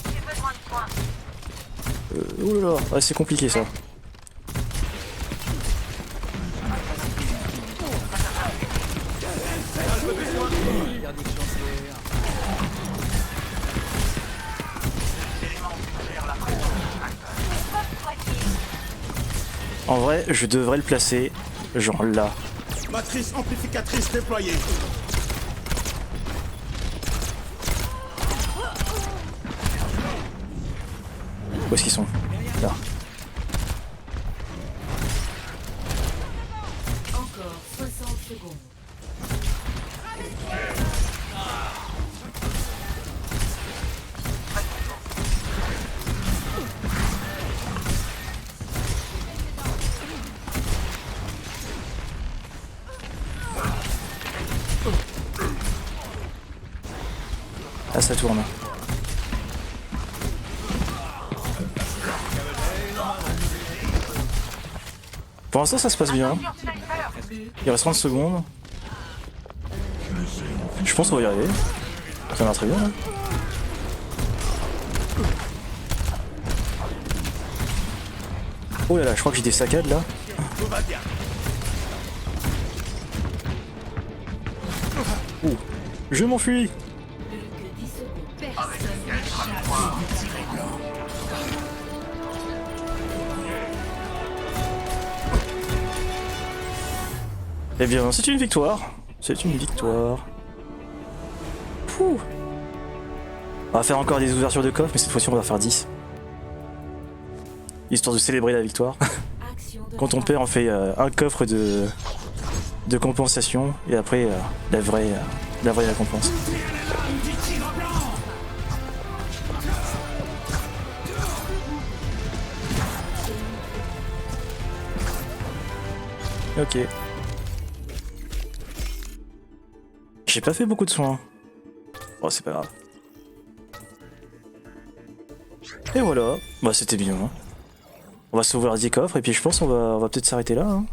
[SPEAKER 7] J'ai besoin de soins.
[SPEAKER 1] Oulala, ouais, c'est compliqué ça. En vrai, je devrais le placer, genre là.
[SPEAKER 3] Matrice amplificatrice déployée.
[SPEAKER 1] Où est-ce qu'ils sont? Là.
[SPEAKER 6] Encore 60 secondes.
[SPEAKER 1] Ah, ça tourne. Pour l'instant ça se passe bien. Il reste 30 secondes. Je pense qu'on va y arriver. Ça marche très bien là. Oh là là, je crois que j'ai des saccades là.
[SPEAKER 3] Tout va bien.
[SPEAKER 1] Ouh, je m'enfuis.
[SPEAKER 6] Plus que 10 secondes.
[SPEAKER 1] Eh bien, c'est une victoire. C'est une victoire. Pouh. On va faire encore des ouvertures de coffre, mais cette fois-ci on va faire 10. Histoire de célébrer la victoire.
[SPEAKER 6] Action de
[SPEAKER 1] Quand on perd, on fait un coffre de compensation et après la vraie récompense. Ok. J'ai pas fait beaucoup de soins. Oh, c'est pas grave. Et voilà. Bah, c'était bien. Hein. On va s'ouvrir 10 coffres et puis je pense on va peut-être s'arrêter là. Hein.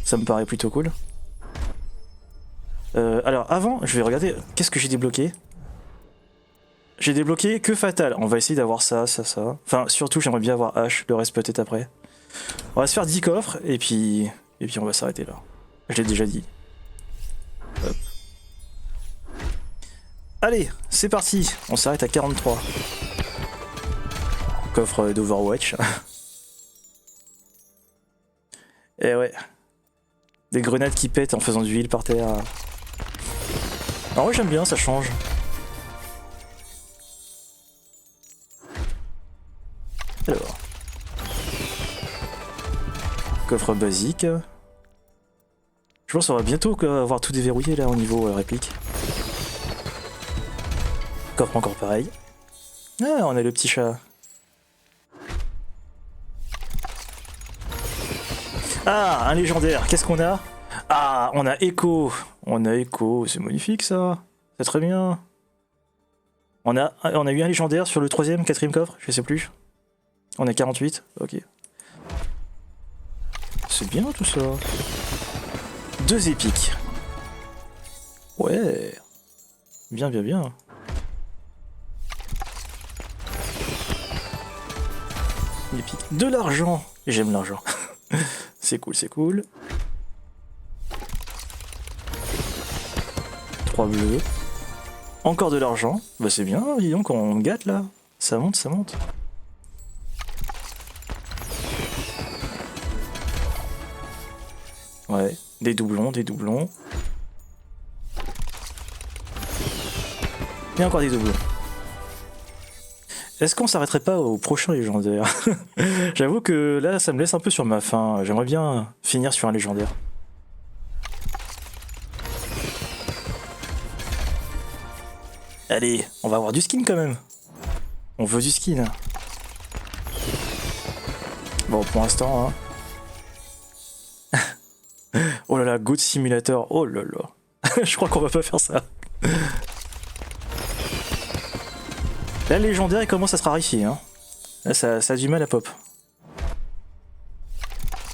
[SPEAKER 1] Ça me paraît plutôt cool. Alors avant, je vais regarder qu'est-ce que j'ai débloqué. J'ai débloqué que Fatal. On va essayer d'avoir ça. Enfin, surtout, j'aimerais bien avoir H. Le reste peut-être après. On va se faire 10 coffres et puis on va s'arrêter là. Je l'ai déjà dit. Hop. Allez, c'est parti. On s'arrête à 43. Coffre d'Overwatch. Et ouais. Des grenades qui pètent en faisant du heal par terre. Alors ouais, j'aime bien, ça change. Alors. Coffre basique. Je pense qu'on va bientôt avoir tout déverrouillé là au niveau réplique. Coffre encore pareil. Ah, on a le petit chat. Ah, un légendaire, qu'est-ce qu'on a? Ah, on a Echo. On a Echo, c'est magnifique ça. C'est très bien. On a eu un légendaire sur le 3ème, 4ème coffre, je sais plus. On a 48, ok. C'est bien tout ça. 2 épiques. Ouais. Bien, bien, bien. Épique. De l'argent. J'aime l'argent. C'est cool, c'est cool. 3 bleus. Encore de l'argent. Bah c'est bien, dis donc, on gâte là. Ça monte, ça monte. Ouais, des doublons, des doublons. Et encore des doublons. Est-ce qu'on s'arrêterait pas au prochain légendaire? J'avoue que là, ça me laisse un peu sur ma faim. J'aimerais bien finir sur un légendaire. Allez, on va avoir du skin quand même. On veut du skin. Bon, pour l'instant, hein. Oh là là, Goat Simulator. Oh là là. Je crois qu'on va pas faire ça. Là, le légendaire, il commence à se raréfier. Hein. Là, ça a du mal à pop.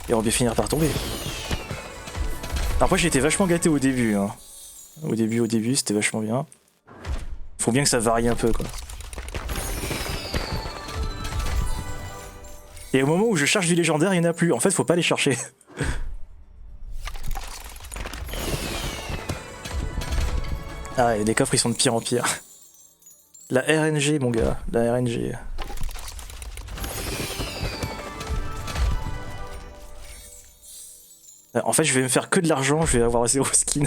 [SPEAKER 1] Et on va finir par tomber. Après, j'ai été vachement gâté au début. Hein. Au début, c'était vachement bien. Faut bien que ça varie un peu, quoi. Et au moment où je cherche du légendaire, il n'y en a plus. En fait, faut pas les chercher. Ah, et les coffres, ils sont de pire en pire. La RNG, mon gars, la RNG. En fait, je vais me faire que de l'argent, je vais avoir 0 skin.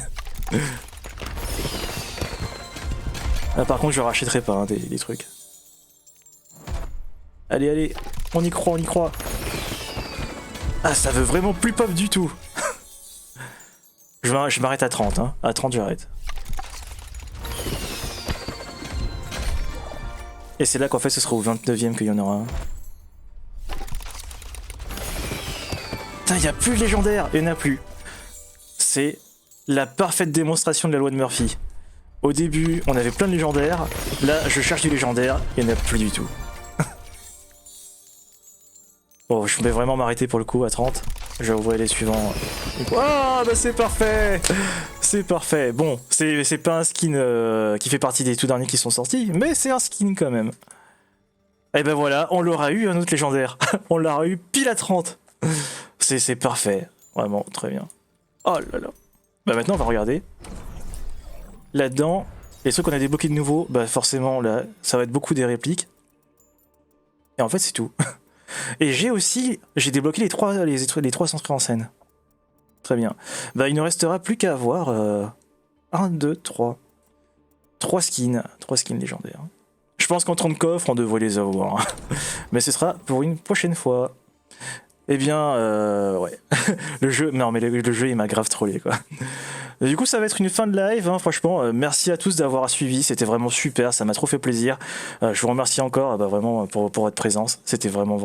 [SPEAKER 1] Là, par contre, je rachèterai pas hein, des trucs. Allez, allez, on y croit, on y croit. Ah, ça veut vraiment plus pop du tout. Je m'arrête à 30, hein. À 30, j'arrête. Et c'est là qu'en fait ce sera au 29ème qu'il y en aura un. Putain, il n'y a plus de légendaire, il n'y en a plus. C'est la parfaite démonstration de la loi de Murphy. Au début, on avait plein de légendaires. Là, je cherche du légendaire, il n'y en a plus du tout. Bon, je vais vraiment m'arrêter pour le coup à 30. Je vais ouvrir les suivants. Ah, bah c'est parfait! C'est parfait. Bon, c'est pas un skin qui fait partie des tout derniers qui sont sortis, mais c'est un skin quand même. Et ben voilà, on l'aura eu un autre légendaire. On l'aura eu pile à 30. C'est parfait. Vraiment, très bien. Oh là là. Bah maintenant, on va regarder. Là-dedans, les trucs qu'on a débloqués de nouveau, bah forcément, là, ça va être beaucoup des répliques. Et en fait, c'est tout. Et j'ai débloqué les trois centrés en scène. Très bien. Bah, il ne restera plus qu'à avoir 1, 2, 3. 3 skins. 3 skins légendaires. Je pense qu'en 30 coffres, on devrait les avoir. Mais ce sera pour une prochaine fois. Eh bien, ouais. Le jeu, non, mais le jeu, il m'a grave trollé, quoi. Du coup, ça va être une fin de live, hein, franchement. Merci à tous d'avoir suivi, c'était vraiment super, ça m'a trop fait plaisir. Je vous remercie encore vraiment pour votre présence, c'était vraiment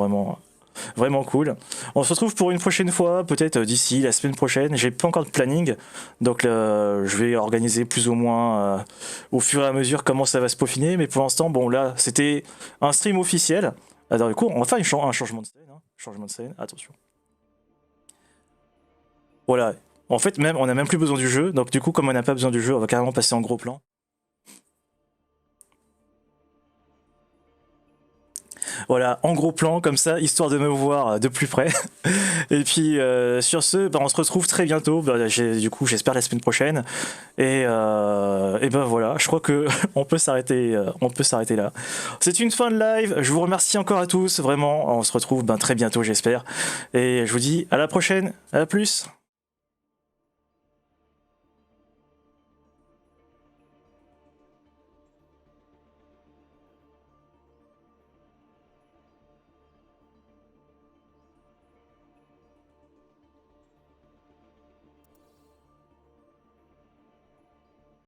[SPEAKER 1] cool. On se retrouve pour une prochaine fois, peut-être d'ici la semaine prochaine. J'ai pas encore de planning, donc je vais organiser plus ou moins au fur et à mesure comment ça va se peaufiner. Mais pour l'instant, bon là, c'était un stream officiel. Alors du coup, on va faire un changement de scène. Hein. Changement de scène, attention. Voilà. En fait, on n'a même plus besoin du jeu. Donc du coup, comme on n'a pas besoin du jeu, on va carrément passer en gros plan. Voilà, en gros plan, comme ça, histoire de me voir de plus près. Et puis, sur ce, on se retrouve très bientôt. Du coup, j'espère la semaine prochaine. Et ben voilà, je crois que on peut s'arrêter là. C'est une fin de live. Je vous remercie encore à tous. Vraiment, on se retrouve très bientôt, j'espère. Et je vous dis à la prochaine. À plus.